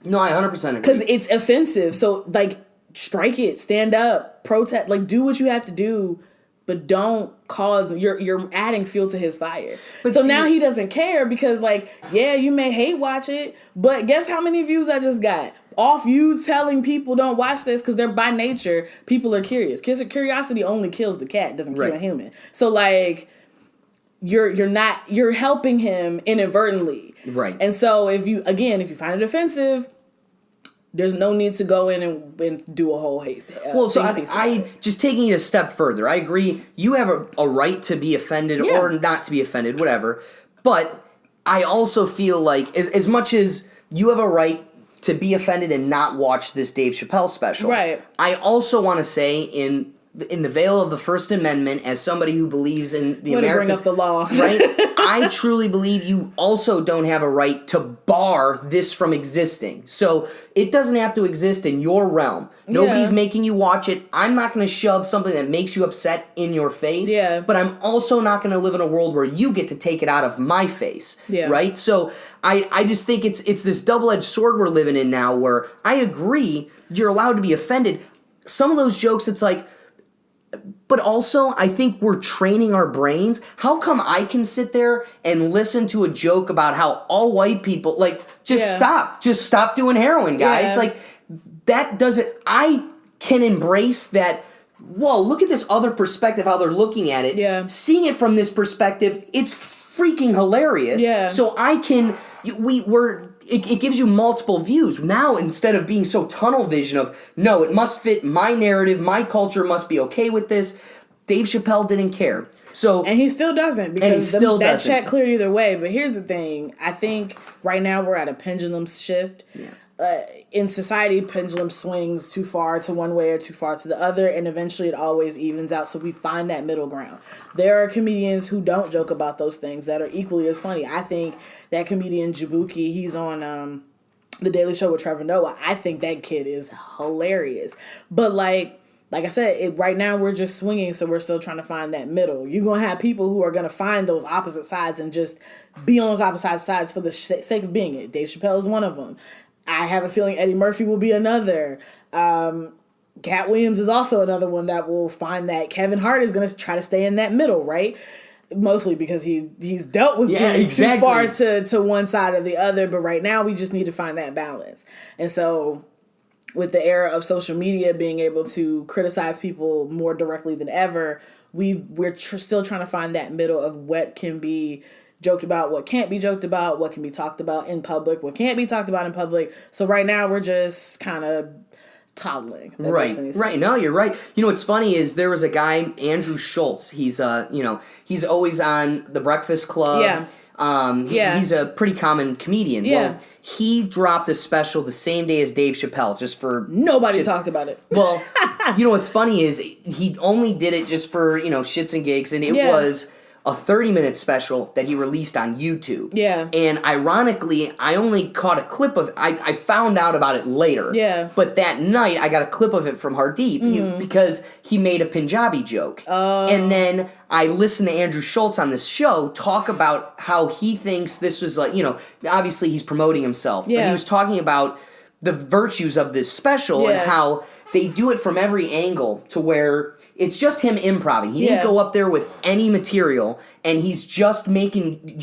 No, I 100% agree. Because it's offensive. So, like, strike it, stand up, protest, like, do what you have to do, but don't cause, you're adding fuel to his fire. But so now he doesn't care because, like, yeah, you may hate watch it, but guess how many views I just got? Off you telling people don't watch this because they're by nature, people are curious. Curiosity only kills the cat, doesn't kill a human. So, like, you're helping him inadvertently. Right. And so if you find it offensive, there's no need to go in and do a whole hate. Well, so I just taking it a step further. I agree. You have a right to be offended or not to be offended, whatever. But I also feel like as much as you have a right to be offended and not watch this Dave Chappelle special. Right. I also want to say in the veil of the First Amendment, as somebody who believes in the American, bring up the law, right? I truly believe you also don't have a right to bar this from existing. So it doesn't have to exist in your realm. Nobody's making you watch it. I'm not going to shove something that makes you upset in your face. Yeah. But I'm also not going to live in a world where you get to take it out of my face. Yeah. Right? So I just think it's this double-edged sword we're living in now, where I agree you're allowed to be offended. Some of those jokes, it's like, but also, I think we're training our brains. How come I can sit there and listen to a joke about how all white people, like, just stop doing heroin, guys. Yeah. Like, that doesn't, I can embrace that. Whoa, look at this other perspective, how they're looking at it. Yeah. Seeing it from this perspective, it's freaking hilarious. Yeah. So I can, it gives you multiple views. Now, instead of being so tunnel vision of, no, it must fit my narrative, my culture must be okay with this, Dave Chappelle didn't care. So, and he still doesn't, because that check cleared either way. But here's the thing. I think right now we're at a pendulum shift. Yeah. In society, pendulum swings too far to one way or too far to the other, and eventually it always evens out, so we find that middle ground. There are comedians who don't joke about those things that are equally as funny. I think that comedian Jabuki, he's on The Daily Show with Trevor Noah. I think that kid is hilarious. But like I said, right now we're just swinging, so we're still trying to find that middle. You're going to have people who are going to find those opposite sides and just be on those opposite sides for the sake of being it. Dave Chappelle is one of them. I have a feeling Eddie Murphy will be another. Cat Williams is also another one that will find that. Kevin Hart is going to try to stay in that middle, right? Mostly because he's dealt with being too far to one side or the other. But right now we just need to find that balance. And so with the era of social media being able to criticize people more directly than ever, we're still trying to find that middle of what can be joked about, what can't be joked about, what can be talked about in public, what can't be talked about in public. So right now we're just kind of toddling. Right. No, you're right. You know what's funny is there was a guy, Andrew Schultz. He's he's always on The Breakfast Club. Yeah. He's a pretty common comedian. Yeah. Well, he dropped a special the same day as Dave Chappelle, just for nobody talked about it. Well, you know what's funny is he only did it just for shits and gigs, and it was a 30-minute special that he released on YouTube. Yeah. And ironically, I only caught a clip of it. I found out about it later. Yeah. But that night, I got a clip of it from Hardeep because he made a Punjabi joke. Oh. And then I listened to Andrew Schultz on this show talk about how he thinks this was like, obviously he's promoting himself. Yeah. But he was talking about the virtues of this special and how they do it from every angle to where it's just him improvising. He didn't go up there with any material, and he's just making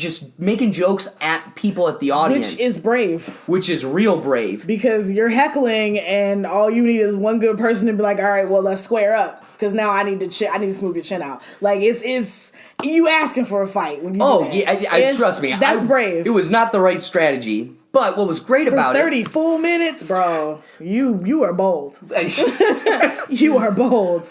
jokes at people at the audience. Which is brave. Which is real brave. Because you're heckling, and all you need is one good person to be like, all right, well, let's square up. Because now I need to smooth your chin out. Like, it's you asking for a fight when you do that. Trust me. That's brave. It was not the right strategy. But what was great about 30 full minutes, bro, you are bold. You are bold.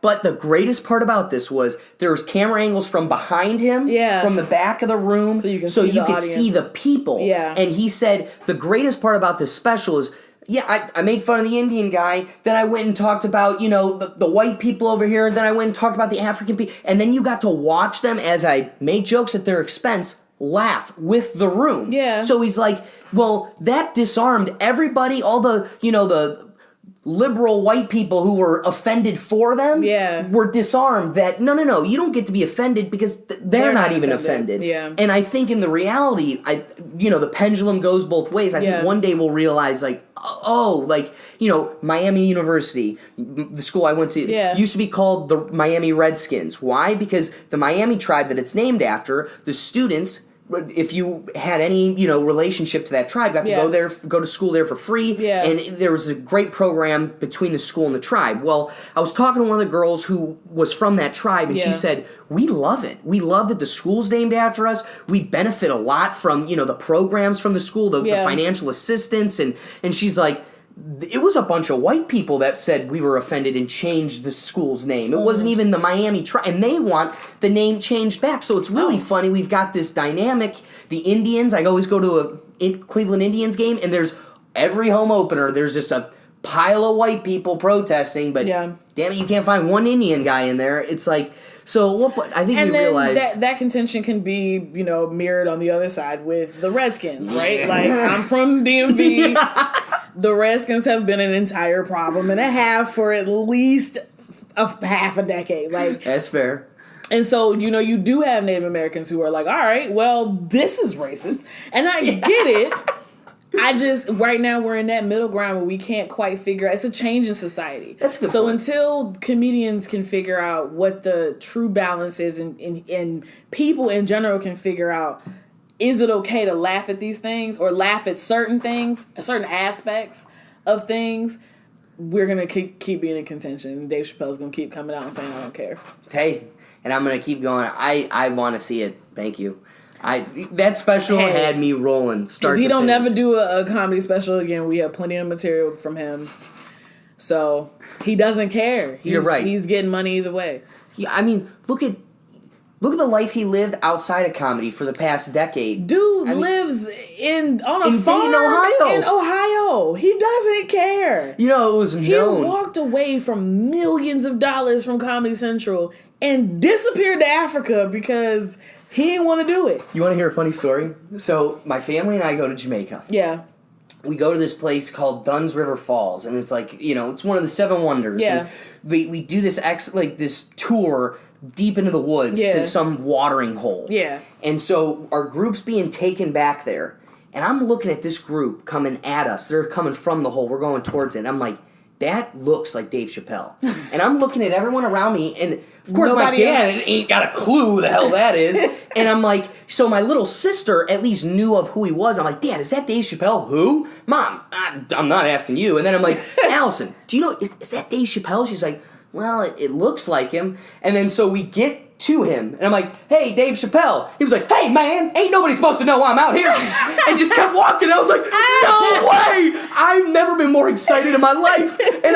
But the greatest part about this was there was camera angles from behind him, from the back of the room, so you could see the people. Yeah. And he said the greatest part about this special is, I made fun of the Indian guy, then I went and talked about, the white people over here, then I went and talked about the African people, and then you got to watch them as I made jokes at their expense laugh with the room. Yeah. So he's like, well, that disarmed everybody, all the, the liberal white people who were offended for them were disarmed that, no, you don't get to be offended because they're not even offended. Yeah. And I think in the reality, the pendulum goes both ways. I think one day we'll realize, Miami University, the school I went to, used to be called the Miami Redskins. Why? Because the Miami tribe that it's named after, the students, if you had any, relationship to that tribe, got to go to school there for free. Yeah. And there was a great program between the school and the tribe. Well, I was talking to one of the girls who was from that tribe, and she said, we love it. We love that the school's named after us. We benefit a lot from, the programs from the school, the financial assistance. And she's like, it was a bunch of white people that said we were offended and changed the school's name. It wasn't even the Miami tribe, and they want the name changed back. So it's really funny. We've got this dynamic. The Indians, I always go to a Cleveland Indians game, and there's every home opener, there's just a pile of white people protesting, but damn it, you can't find one Indian guy in there. It's like, so what? I think and we realize that contention can be, mirrored on the other side with the Redskins, right? Like, I'm from DMV. The Redskins have been an entire problem and a half for at least half a decade. Like, that's fair. And so, you do have Native Americans who are like, all right, well, this is racist. And I get it. Right now we're in that middle ground where we can't quite figure out. It's a change in society. That's a good So point. until comedians can figure out what the true balance is and people in general can figure out, is it okay to laugh at these things or laugh at certain things, certain aspects of things, we're going to keep being in contention. Dave Chappelle's going to keep coming out and saying, I don't care. Hey, and I'm going to keep going. I want to see it. Thank you. That special had me rolling. If he don't never do a comedy special again, we have plenty of material from him. So he doesn't care. You're right. He's getting money either way. Yeah, I mean, look at the life he lived outside of comedy for the past decade. Dude lives on a farm in Ohio. In Ohio. He doesn't care. It was known. He walked away from millions of dollars from Comedy Central and disappeared to Africa because he didn't want to do it. You want to hear a funny story? So my family and I go to Jamaica. Yeah. We go to this place called Dunn's River Falls, and it's like, it's one of the 7 wonders. Yeah. And we do this this tour deep into the woods to some watering hole. Yeah. And so our group's being taken back there, and I'm looking at this group coming at us. They're coming from the hole. We're going towards it. And I'm like, that looks like Dave Chappelle. And I'm looking at everyone around me, and of course my dad ain't got a clue who the hell that is. And I'm like, so my little sister at least knew of who he was. I'm like, Dad, is that Dave Chappelle? Who? Mom, I'm not asking you. And then I'm like, Allison, do you know, is that Dave Chappelle? She's like, well, it looks like him. And then so we get to him, and I'm like, hey, Dave Chappelle. He was like, hey, man, ain't nobody supposed to know I'm out here. And just kept walking. I was like, no way. I've never been more excited in my life. And,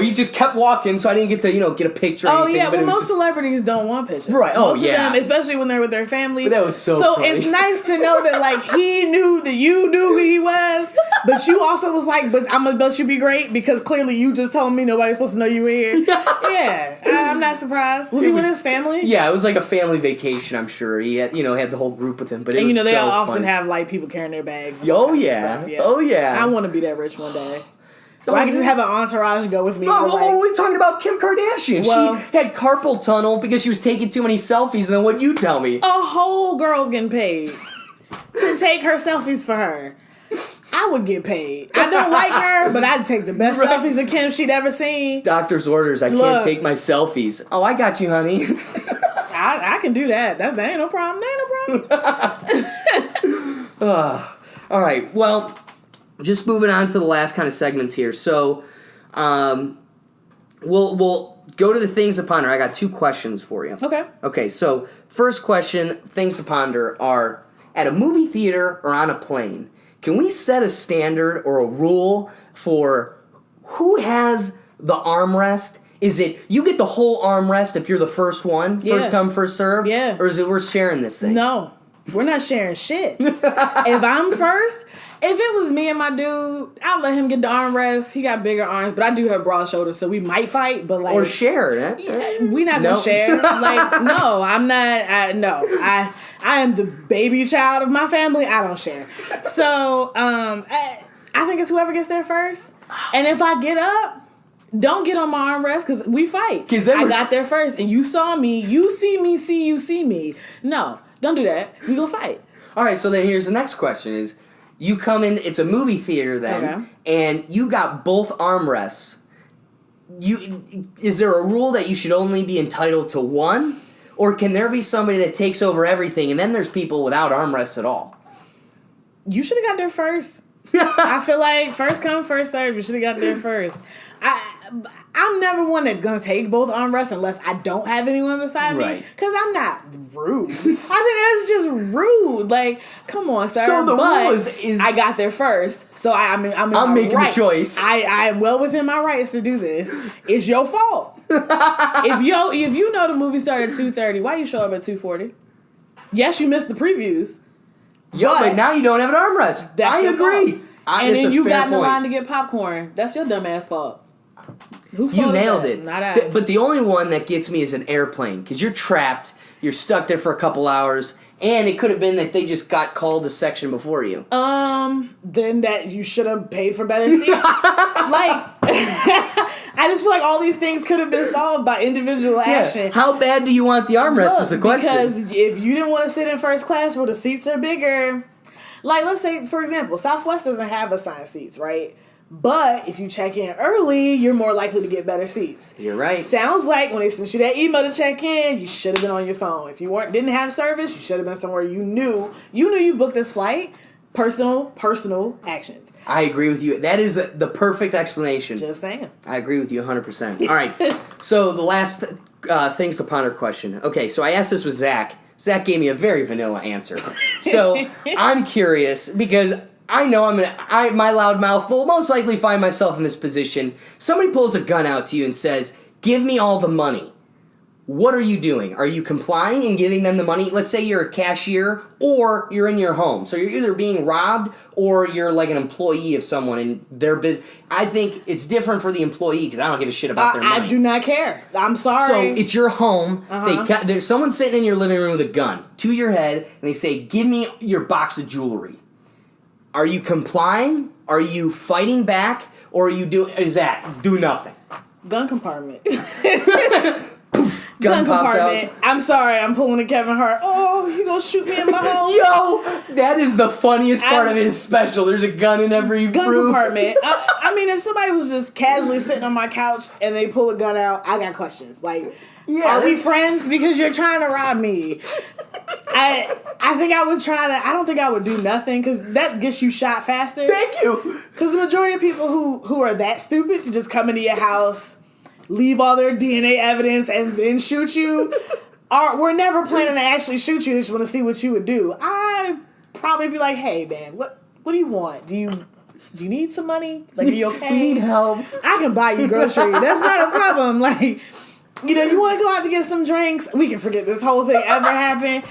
he just kept walking, so I didn't get to, get a picture or Oh, anything. yeah, but most celebrities don't want pictures. Right, most of them, especially when they're with their family. But that was so funny. It's nice to know that, like, he knew that you knew who he was, but you also was like, but I'm going to let you be great because clearly you just told me nobody's supposed to know you were here. Yeah, I'm not surprised. Was he with his family? Yeah, it was like a family vacation, I'm sure. He had, had the whole group with him, but it was they so often funny. have, like, people carrying their bags. Oh, yeah. Oh, yeah. I want to be that rich one day. Or I can just have an entourage go with me. No, what were we talking about? Kim Kardashian. Well, she had carpal tunnel because she was taking too many selfies, and then what'd you tell me? A whole girl's getting paid to take her selfies for her. I would get paid. I don't like her, but I'd take the best selfies of Kim she'd ever seen. Doctor's orders. I can't take my selfies. Oh, I got you, honey. I can do that. That ain't no problem. That ain't no problem. All right. Well, just moving on to the last kind of segments here. So, we'll go to the things to ponder. I got 2 questions for you. Okay. Okay. So, first question, things to ponder are at a movie theater or on a plane. Can we set a standard or a rule for who has the armrest? Is it you get the whole armrest if you're the first one, first come, first serve? Yeah. Or is it we're sharing this thing? No, we're not sharing shit. If I'm first, if it was me and my dude, I'd let him get the armrest. He got bigger arms, but I do have broad shoulders, so we might fight. But like, or share, we not gonna share. Like, no, I'm not. I am the baby child of my family. I don't share. So, I think it's whoever gets there first. And if I get up, don't get on my armrest because we fight. I got there first, and you saw me. You see me. See you. See me. No, don't do that. We gonna fight. All right. So then here's the next question: is you come in? It's a movie theater then, and you got both armrests. Is there a rule that you should only be entitled to one? Or can there be somebody that takes over everything, and then there's people without armrests at all? You should have got there first. I feel like first come, first serve. You should have got there first. I'm never one that's gonna take both armrests unless I don't have anyone beside me. Because I'm not rude. I think that's just rude. Like, come on, sir. So the rule is I got there first, so I'm making the choice. I am well within my rights to do this. It's your fault. If you know the movie started at 2:30, why you show up at 2:40? Yes, you missed the previews. But now you don't have an armrest. I agree. And then you got in the line to get popcorn. That's your dumb ass fault. Whose fault? You nailed it. Not I. But the only one that gets me is an airplane, because you're trapped, you're stuck there for a couple hours, and it could have been that they just got called a section before you. Then that you should have paid for better seats. I just feel like all these things could have been solved by individual action. How bad do you want the armrest is the question. Because if you didn't want to sit in first class where the seats are bigger, like let's say, for example, Southwest doesn't have assigned seats, right? But if you check in early, you're more likely to get better seats. You're right. Sounds like when they sent you that email to check in, you should have been on your phone. If you didn't have service, you should have been somewhere you knew you booked this flight. Personal actions. I agree with you. That is the perfect explanation. Just saying. I agree with you 100%. All right. So the last things to ponder question. Okay, so I asked this with Zach. Zach gave me a very vanilla answer. So I'm curious because I know my loud mouth will most likely find myself in this position. Somebody pulls a gun out to you and says, "Give me all the money." What are you doing? Are you complying and giving them the money? Let's say you're a cashier or you're in your home. So you're either being robbed or you're like an employee of someone and their business. I think it's different for the employee because I don't give a shit about their money. I do not care. I'm sorry. So it's your home. There's someone sitting in your living room with a gun to your head and they say, "Give me your box of jewelry." Are you complying? Are you fighting back? Or are you do nothing? Gun compartment. Gun pops out. I'm sorry, I'm pulling a Kevin Hart. Oh, you gonna shoot me in my home? Yo, that is the funniest part of his special. There's a gun in every gun room. Compartment. I mean, if somebody was just casually sitting on my couch and they pull a gun out, I got questions. Like, are we friends because you're trying to rob me? I think I would try to. I don't think I would do nothing because that gets you shot faster. Thank you. Because the majority of people who are that stupid to just come into your house, leave all their DNA evidence, and then shoot you, we're never planning to actually shoot you. They just want to see what you would do. I'd probably be like, "Hey, man, what do you want? Do you need some money? Like, are you okay? You need help? I can buy you groceries. That's not a problem. Like, you want to go out to get some drinks? We can forget this whole thing ever happened."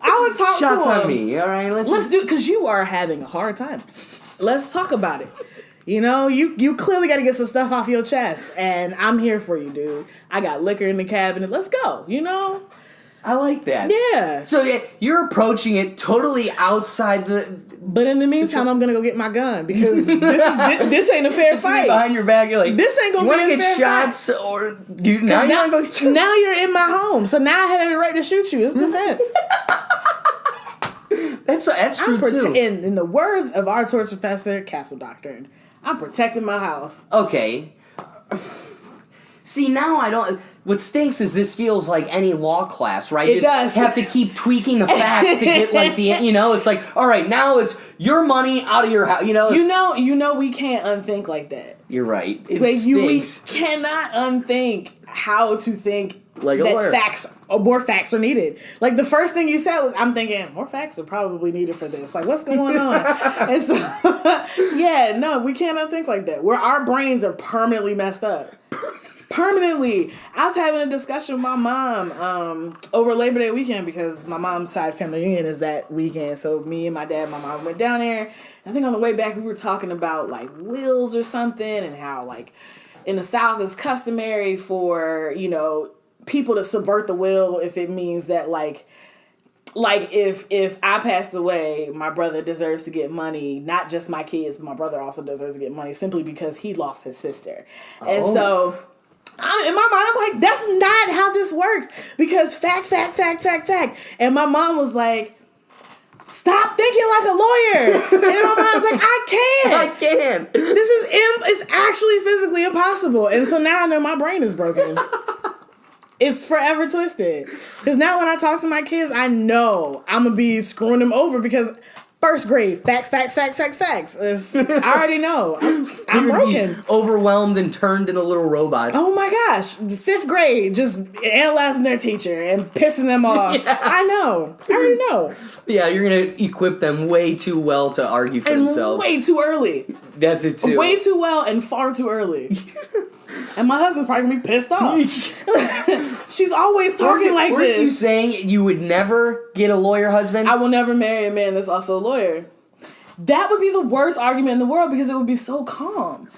I would talk Shots to him. on me, all right? Let's do it, because you are having a hard time. Let's talk about it. You clearly got to get some stuff off your chest, and I'm here for you, dude. I got liquor in the cabinet. Let's go, I like that. Yeah. So you're approaching it totally outside the... But in the meantime, I'm going to go get my gun, because this ain't a fair fight. Behind your back, you're like, this ain't going to be a fair shots, fight. or... Now you're in my home, so now I have every right to shoot you. It's defense. That's true, too. In the words of our torch professor, Castle Doctrine, I'm protecting my house. Okay. See, now I don't... What stinks is this feels like any law class, right? It does. Have to keep tweaking the facts to get like the... it's like, all right, now it's your money out of your house, we can't unthink like that. You're right. We cannot unthink how to think like that more facts are needed. Like, the first thing you said was, I'm thinking, more facts are probably needed for this. Like, what's going on? And so, we can't unthink like that. Where our brains are permanently messed up. Permanently. I was having a discussion with my mom over Labor Day weekend, because my mom's side family reunion is that weekend. So me and my dad and my mom went down there. I think on the way back we were talking about like wills or something, and how like in the South it's customary for, people to subvert the will if it means that like if I passed away, my brother deserves to get money, not just my kids, but my brother also deserves to get money simply because he lost his sister. And so in my mind, I'm like, that's not how this works, because fact. And my mom was like, stop thinking like a lawyer. And in my mind, I was like, I can't. It's actually physically impossible. And so now I know my brain is broken. It's forever twisted. Because now when I talk to my kids, I know I'm going to be screwing them over, because first grade, facts. I already know. I'm broken. Overwhelmed and turned into little robots. Oh my gosh. Fifth grade, just analyzing their teacher and pissing them off. Yeah. I already know. Yeah, you're going to equip them way too well to argue for themselves. Way too early. That's it too. Way too well and far too early. And my husband's probably going to be pissed off. She's always talking like this. Weren't you saying you would never get a lawyer husband? I will never marry a man that's also a lawyer. That would be the worst argument in the world because it would be so calm.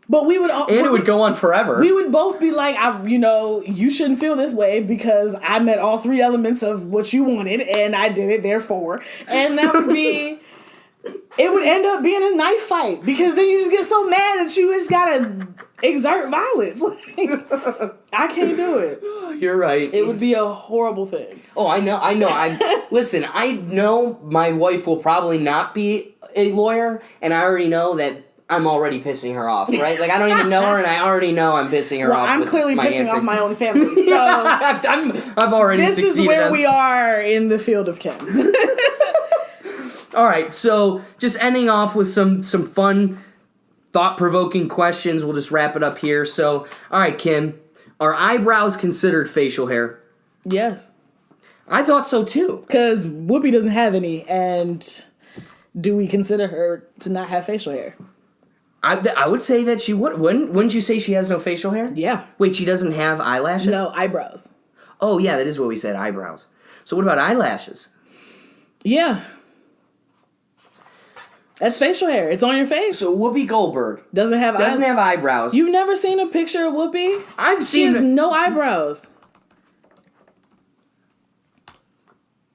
But we would, and it would go on forever. We would both be like, you shouldn't feel this way because I met all three elements of what you wanted, and I did it. Therefore, and that would be. It would end up being a knife fight because then you just get so mad that you just gotta exert violence. Like, I can't do it. You're right. It would be a horrible thing. Oh, I know. Listen, I know my wife will probably not be a lawyer, and I already know that I'm already pissing her off, right? Like, I don't even know her, and I already know I'm pissing her off. I'm clearly pissing off my own family, so I've already succeeded. This is where we are in the field of Kim. All right, so just ending off with some fun, thought-provoking questions. We'll just wrap it up here. So, all right, Kim, are eyebrows considered facial hair? Yes. I thought so, too. Because Whoopi doesn't have any, and do we consider her to not have facial hair? I would say that she would. Wouldn't you say she has no facial hair? Yeah. Wait, she doesn't have eyelashes? No, eyebrows. Oh, yeah, that is what we said, eyebrows. So what about eyelashes? Yeah. That's facial hair. It's on your face. So Whoopi Goldberg doesn't have eyebrows. You've never seen a picture of Whoopi? She has no eyebrows.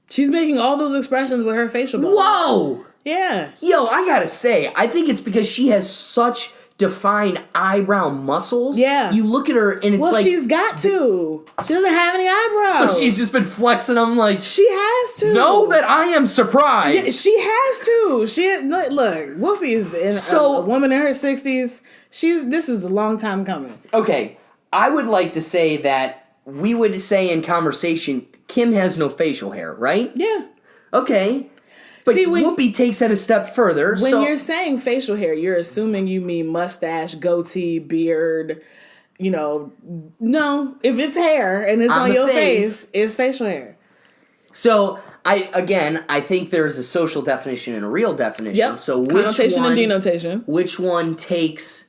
She's making all those expressions with her facial bones. Whoa! Yeah. Yo, I gotta say, I think it's because she has such defined eyebrow muscles. Yeah. You look at her and it's like... she's got to. She doesn't have any eyebrows. So she's just been flexing them like... She has to. Know that I am surprised. Yeah, she has to. Look, Whoopi is a woman in her 60s. This is a long time coming. Okay, I would like to say that we would say in conversation, Kim has no facial hair, right? Yeah. Okay. But Whoopi takes that a step further. When you're saying facial hair, you're assuming you mean mustache, goatee, beard. No, if it's hair and it's on your face, it's facial hair. So I think there's a social definition and a real definition. Yep. So connotation and denotation. Which one takes,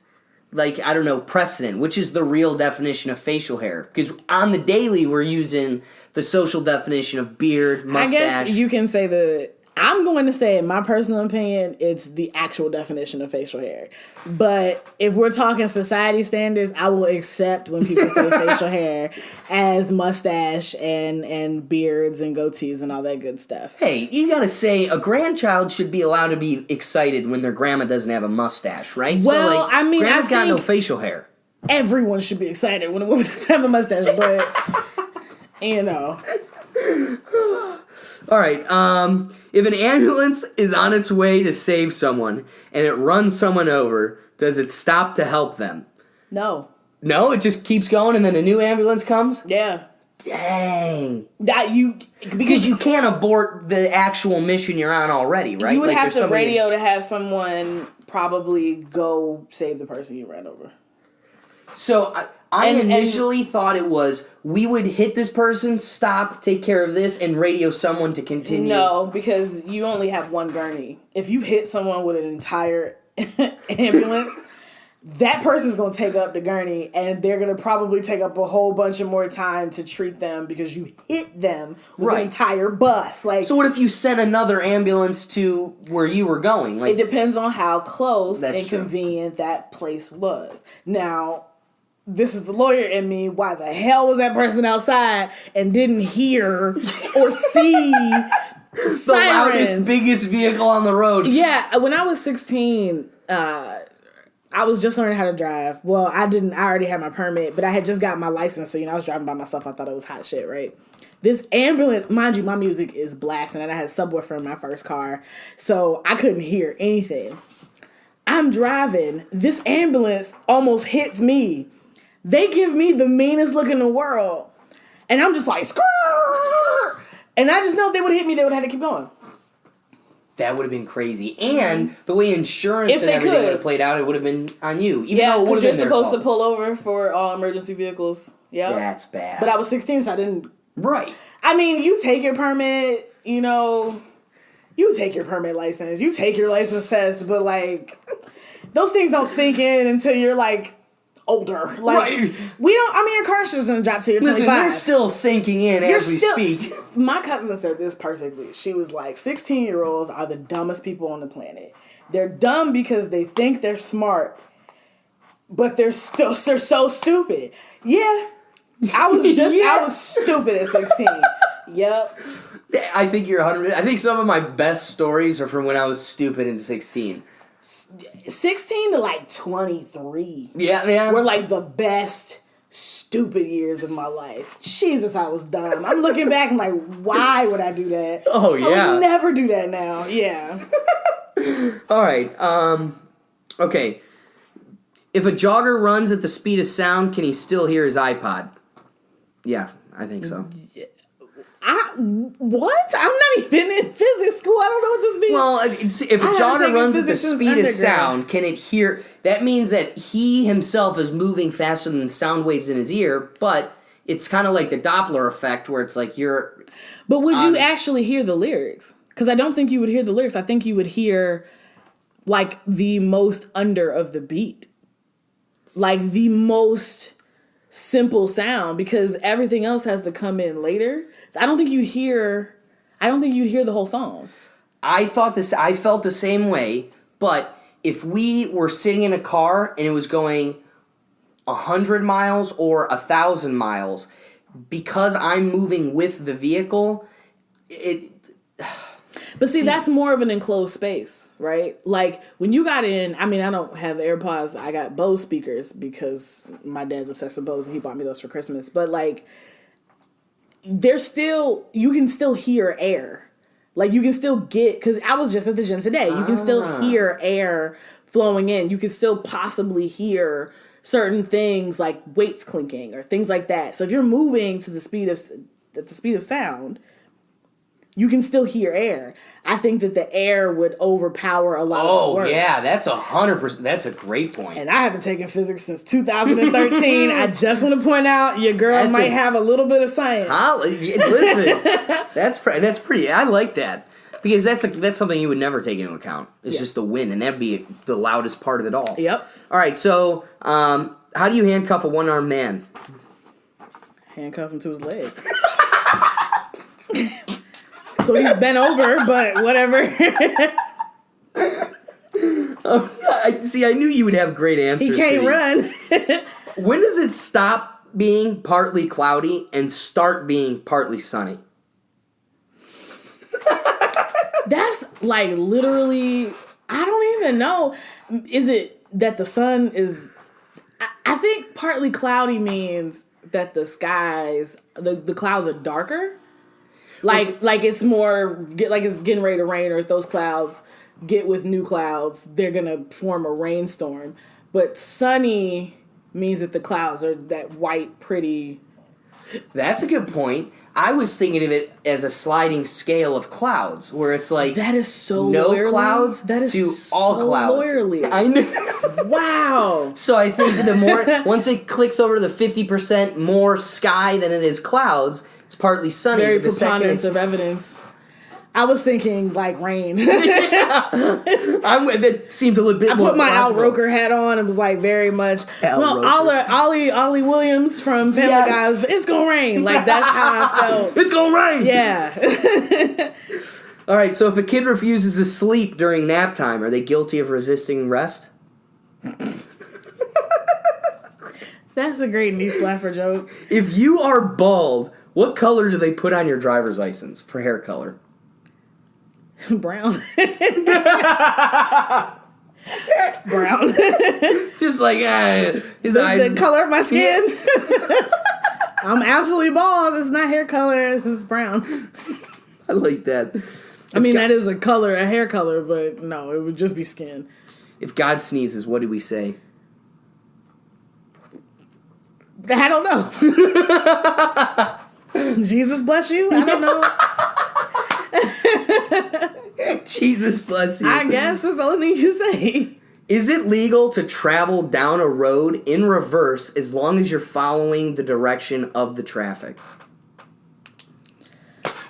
precedent? Which is the real definition of facial hair? Because on the daily, we're using the social definition of beard, mustache. I guess you can say I'm going to say, in my personal opinion, it's the actual definition of facial hair. But if we're talking society standards, I will accept when people say facial hair as mustache and beards and goatees and all that good stuff. Hey, you gotta say, a grandchild should be allowed to be excited when their grandma doesn't have a mustache, right? Well, grandma's got no facial hair. Everyone should be excited when a woman doesn't have a mustache, but, All right, if an ambulance is on its way to save someone and it runs someone over, does it stop to help them? No. No? It just keeps going and then a new ambulance comes? Yeah. Dang. Because you can't abort the actual mission you're on already, right? You would have to radio to have someone probably go save the person you ran over. So I initially thought it was we would hit this person, stop, take care of this, and radio someone to continue. No, because you only have one gurney. If you hit someone with an entire ambulance, that person's going to take up the gurney, and they're going to probably take up a whole bunch of more time to treat them because you hit them with an entire bus. So what if you sent another ambulance to where you were going? It depends on how close and convenient that place was. Now, this is the lawyer in me. Why the hell was that person outside and didn't hear or see the loudest, biggest vehicle on the road? Yeah, when I was 16, I was just learning how to drive. Well, I already had my permit, but I had just got my license, so I was driving by myself. I thought it was hot shit, right? This ambulance, mind you, my music is blasting, and I had a subwoofer in my first car, so I couldn't hear anything. I'm driving. This ambulance almost hits me. They give me the meanest look in the world. And I'm just like, skrrr! And I just know if they would have hit me, they would have had to keep going. That would have been crazy. And the way insurance and everything would have played out, it would have been on you. Even though it would have been you're supposed to pull over for all emergency vehicles. Yeah. That's bad. But I was 16, so I didn't. Right. I mean, you take your permit, you take your permit license, you take your license test, but those things don't sink in until you're older. Like, Right. we don't, I mean, your car should have dropped to your 25. Listen, they're still sinking in as we speak. My cousin said this perfectly. She was like, 16-year-olds are the dumbest people on the planet. They're dumb because they think they're smart, but they're so stupid. Yeah. I was stupid at 16. Yep. I think you're 100. I think some of my best stories are from when I was stupid in 16. 16 to like 23. Yeah, man. Were like the best stupid years of my life. Jesus, I was dumb. I'm looking back and like, why would I do that? Oh, yeah. I would never do that now. Yeah. All right. Okay. If a jogger runs at the speed of sound, can he still hear his iPod? Yeah, I think so. What? I'm not even in physics school. I don't know what this means. Well, if a jogger runs at the speed of sound, can it hear? That means that he himself is moving faster than the sound waves in his ear, but it's kind of like the Doppler effect where it's like you're... But would you actually hear the lyrics? Because I don't think you would hear the lyrics. I think you would hear, like, the most under of the beat. Like, the most simple sound, because everything else has to come in later. So I don't think you'd hear the whole song. I felt the same way, but if we were sitting in a car and it was going 100 miles or 1,000 miles, because I'm moving with the vehicle, But see, that's more of an enclosed space, right? Like, when you got in, I mean, I don't have AirPods. I got Bose speakers because my dad's obsessed with Bose and he bought me those for Christmas. But, like, you can still hear air. Like, you can still because I was just at the gym today. You can still hear air flowing in. You can still possibly hear certain things like weights clinking or things like that. So if you're moving to the speed of sound, you can still hear air. I think that the air would overpower a lot of the words. Oh, yeah, that's 100%. That's a great point. And I haven't taken physics since 2013. I just want to point out your girl might have a little bit of science. Listen, that's pretty. I like that because that's something you would never take into account. It's just the wind, and that'd be the loudest part of it all. Yep. All right, so how do you handcuff a one-armed man? Handcuff him to his leg. So he's bent over, but whatever. I knew you would have great answers. He can't run. When does it stop being partly cloudy and start being partly sunny? That's like literally, I don't even know. Is it that the sun is... I think partly cloudy means that the skies, the clouds are darker. Like it's more, like it's getting ready to rain, or if those clouds get with new clouds, they're going to form a rainstorm. But sunny means that the clouds are that white, pretty... That's a good point. I was thinking of it as a sliding scale of clouds, where it's like... That is so no lawyerly. Clouds that is to so all clouds. Lawyerly. I know. Wow. So I think that the more... once it clicks over to the 50% more sky than it is clouds... It's partly sunny. Very preponderance of evidence. I was thinking like rain. That seems a little bit more. I put my Al Roker hat on. It was like very much. Ollie Williams from Family Guy. It's gonna rain. Like that's how I felt. It's gonna rain. Yeah. All right. So if a kid refuses to sleep during nap time, are they guilty of resisting rest? That's a great knee slapper joke. If you are bald, what color do they put on your driver's license for hair color? Brown. Brown. Just like his eyes. The color of my skin. I'm absolutely bald. It's not hair color. It's brown. I like that. I mean, that is a color, a hair color, but no, it would just be skin. If God sneezes, what do we say? I don't know. Jesus bless you? I don't know. Jesus bless you. I guess that's the only thing you say. Is it legal to travel down a road in reverse as long as you're following the direction of the traffic?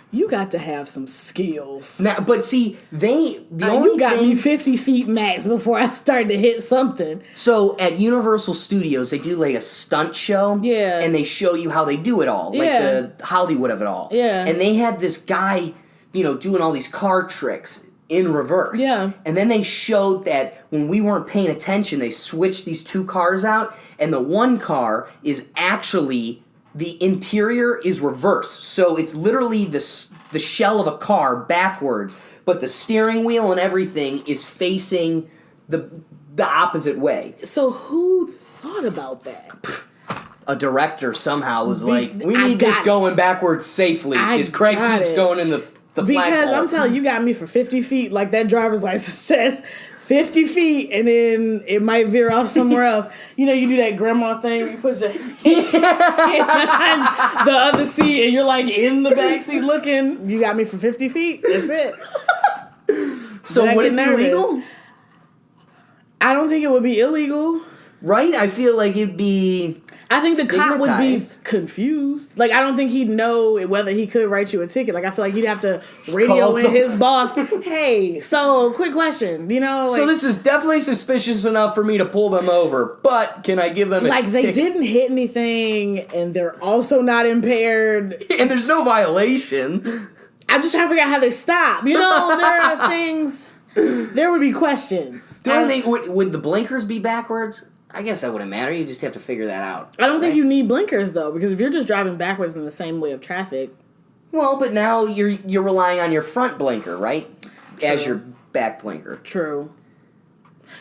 You got to have some skills. Now, but see, you got me 50 feet max before I started to hit something. So at Universal Studios, they do like a stunt show. Yeah. And they show you how they do it all. Like the Hollywood of it all. Yeah. And they had this guy, doing all these car tricks in reverse. Yeah. And then they showed that when we weren't paying attention, they switched these two cars out. And the one car is actually... the interior is reversed, so it's literally the shell of a car backwards, but the steering wheel and everything is facing the opposite way. So who thought about that? A director somehow was like, we need this going backwards safely, because Craig keeps going in the flagpole. Because I'm telling you, got me for 50 feet, like that driver's license says, 50 feet, and then it might veer off somewhere else. You do that grandma thing where you put your hand behind the other seat, and you're like in the back seat looking. You got me for 50 feet. That's it. So would it be illegal? I don't think it would be illegal. Right? I feel like it'd be... I think the cop would be confused. Like, I don't think he'd know whether he could write you a ticket. Like, I feel like he'd have to radio in his boss. Hey, so, quick question. So this is definitely suspicious enough for me to pull them over, but can I give them a ticket? They didn't hit anything, and they're also not impaired. And there's no violation. I'm just trying to figure out how they stop. There are things... There would be questions. Would the blinkers be backwards? I guess that wouldn't matter. You just have to figure that out. I don't think you need blinkers, though, because if you're just driving backwards in the same way of traffic... Well, but now you're relying on your front blinker, right? True. As your back blinker. True.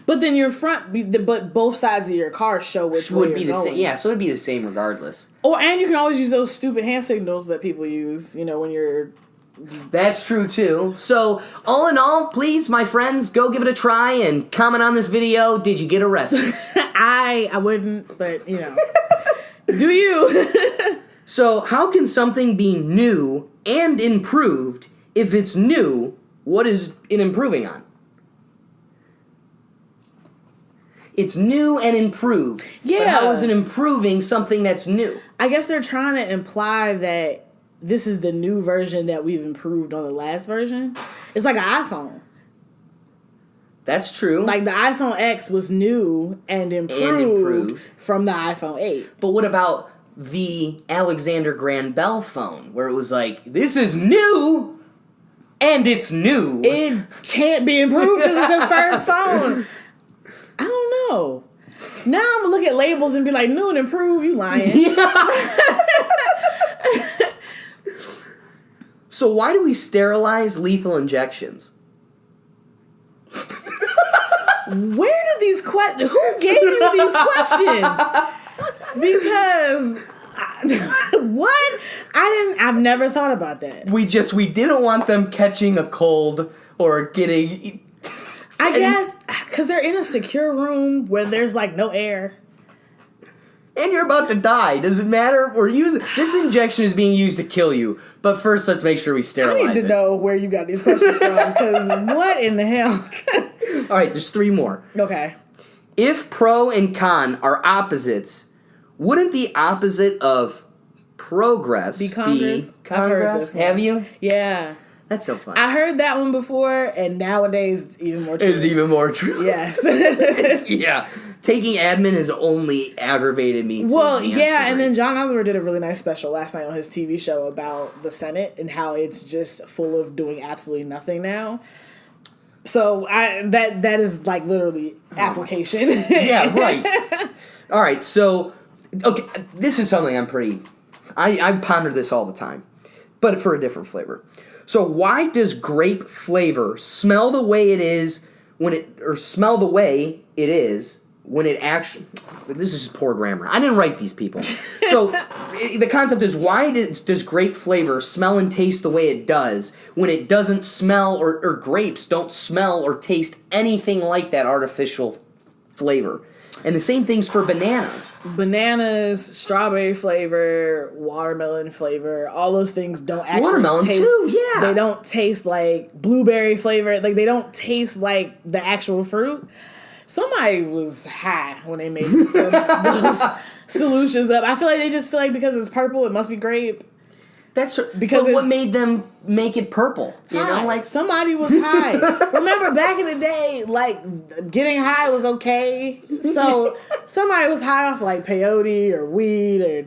But then your but both sides of your car show which way you're going. Same. Yeah, so it'd be the same regardless. And you can always use those stupid hand signals that people use, when you're... That's true, too. So, all in all, please, my friends, go give it a try and comment on this video. Did you get arrested? I wouldn't, but, do you? So, how can something be new and improved if it's new? What is it improving on? It's new and improved. Yeah. But how is it improving something that's new? I guess they're trying to imply that this is the new version that we've improved on the last version. It's like an iPhone. That's true. Like the iPhone X was new and improved from the iPhone 8. But what about the Alexander Graham Bell phone, where it was like, this is new and it's new? It can't be improved because it's the first phone. I don't know. Now I'm going to look at labels and be like, new and improved, you lying. Yeah. So why do we sterilize lethal injections? Where did these questions... Who gave you these questions? Because... what? I've never thought about that. We didn't want them catching a cold or getting... I guess, because they're in a secure room where there's, no air. And you're about to die. Does it matter? This injection is being used to kill you. But first, let's make sure we sterilize it. I need to know where you got these questions from, because what in the hell? All right, there's 3 more. Okay. If pro and con are opposites, wouldn't the opposite of progress be Congress? I've heard this one. Have you? Yeah. That's so fun. I heard that one before, and nowadays it's even more true. It's even more true. Yes. Yeah. Taking admin has only aggravated me. Well, yeah, and then John Oliver did a really nice special last night on his TV show about the Senate and how it's just full of doing absolutely nothing now. So that is literally application. Yeah, right. All right, so, okay, this is something I ponder this all the time, but for a different flavor. So why does grape flavor smell the way it is when it actually... This is poor grammar. I didn't write these people. So the concept is, why does grape flavor smell and taste the way it does when it doesn't smell, or grapes don't smell or taste anything like that artificial flavor? And the same thing's for bananas. Bananas, strawberry flavor, watermelon flavor, all those things don't actually watermelon taste... too, yeah. They don't taste like blueberry flavor. They don't taste like the actual fruit. Somebody was high when they made those solutions up. I feel like they just feel like because it's purple, it must be grape. That's because what made them make it purple. You know, like somebody was high. Remember back in the day, like getting high was okay. So somebody was high off like peyote or weed or.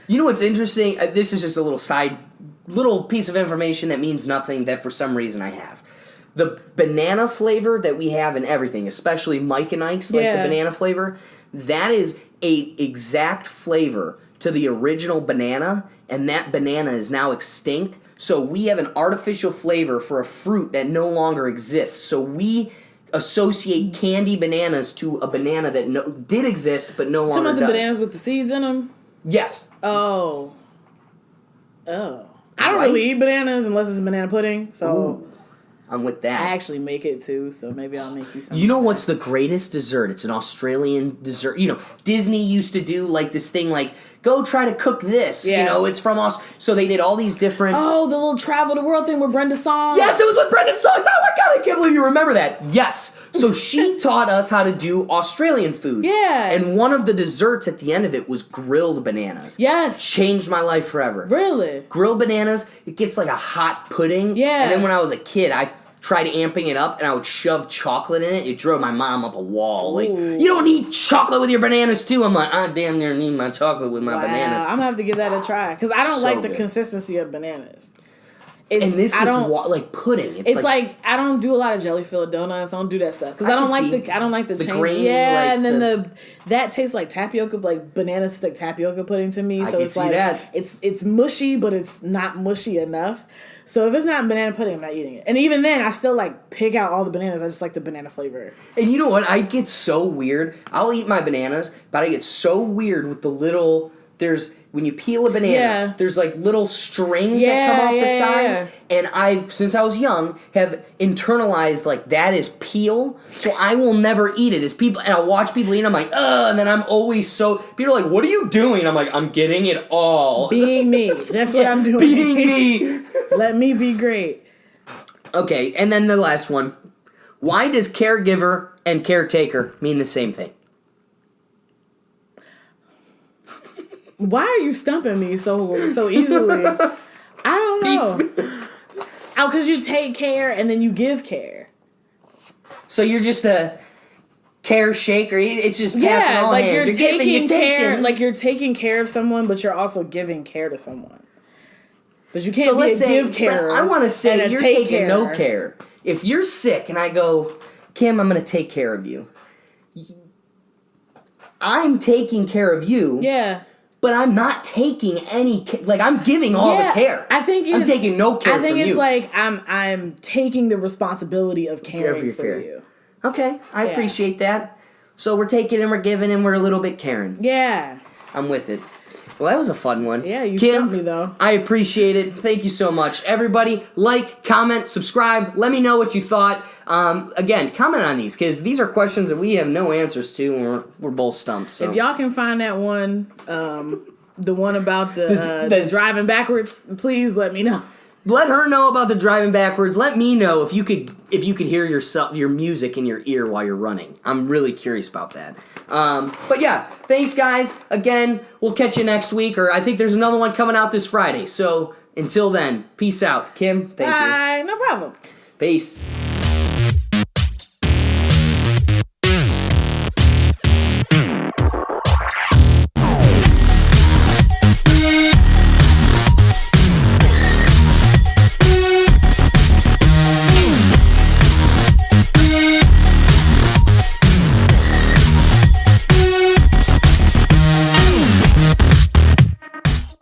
You know what's interesting? This is just a little piece of information that means nothing that for some reason I have. The banana flavor that we have in everything, especially Mike and Ike's, like the banana flavor, that is a exact flavor to the original banana, and that banana is now extinct. So we have an artificial flavor for a fruit that no longer exists. So we associate candy bananas to a banana that did exist but no longer does. Some of the bananas with the seeds in them? Yes. Oh. I don't really eat bananas unless it's banana pudding, so... Ooh, I'm with that. I actually make it too, so maybe I'll make you something. You know what's the greatest dessert? It's an Australian dessert. You know, Disney used to do like this thing like, go try to cook this. Yeah. You know, it's from us. So they did all these different... Oh, the little travel the world thing with Brenda Song. Yes, it was with Brenda Song. Oh my God, I can't believe you remember that. Yes. So she taught us how to do Australian foods. Yeah. And one of the desserts at the end of it was grilled bananas. Yes. Changed my life forever. Really? Grilled bananas, it gets like a hot pudding. Yeah. And then when I was a kid, I tried amping it up and I would shove chocolate in it. It drove my mom up a wall. Like, you don't need chocolate with your bananas too. I'm like, I damn near need my chocolate with my bananas. I'm going to have to give that a try. Because I don't like the consistency of bananas. And this gets like pudding. It's like I don't do a lot of jelly-filled donuts. I don't do that stuff because I don't like the change. Grain, yeah, like and then that tastes like tapioca, like banana stick tapioca pudding to me. So it's like it's mushy, but it's not mushy enough. So if it's not banana pudding, I'm not eating it. And even then, I still like pick out all the bananas. I just like the banana flavor. And you know what? I get so weird. I'll eat my bananas, but I get so weird with the little. When you peel a banana, there's like little strings that come off the side. And I, since I was young, have internalized like that is peel. So I will never eat it. And I'll watch people eat and I'm like, ugh. And then I'm always people are like, what are you doing? I'm like, I'm getting it all. Being me. That's what I'm doing. Being me. Let me be great. Okay, and then the last one. Why does caregiver and caretaker mean the same thing? Why are you stumping me so easily? I don't know. Oh, because you take care and then you give care. So you're just a care shaker. It's just passing all like hands. You're taking care. Like you're taking care of someone, but you're also giving care to someone. But you can't give care. I want to say you're taking no care. If you're sick and I go, Kim, I'm going to take care of you. I'm taking care of you. Yeah. But I'm not taking any, like I'm giving all the care. I think I'm taking no care from you. I think it's like I'm taking the responsibility of caring for you. Okay, I appreciate that. So we're taking and we're giving and we're a little bit caring. Yeah. I'm with it. Well, that was a fun one. Yeah, you Kim, stumped me though. I appreciate it. Thank you so much. Everybody, like, comment, subscribe. Let me know what you thought. Again, comment on these because these are questions that we have no answers to and we're both stumped. So. If y'all can find that one, the one about the driving backwards, please let me know. Let her know about the driving backwards. Let me know if you could hear your music in your ear while you're running. I'm really curious about that. But yeah, thanks guys. Again, we'll catch you next week, or I think there's another one coming out this Friday. So until then, peace out. Kim, thank you. Bye. No problem. Peace.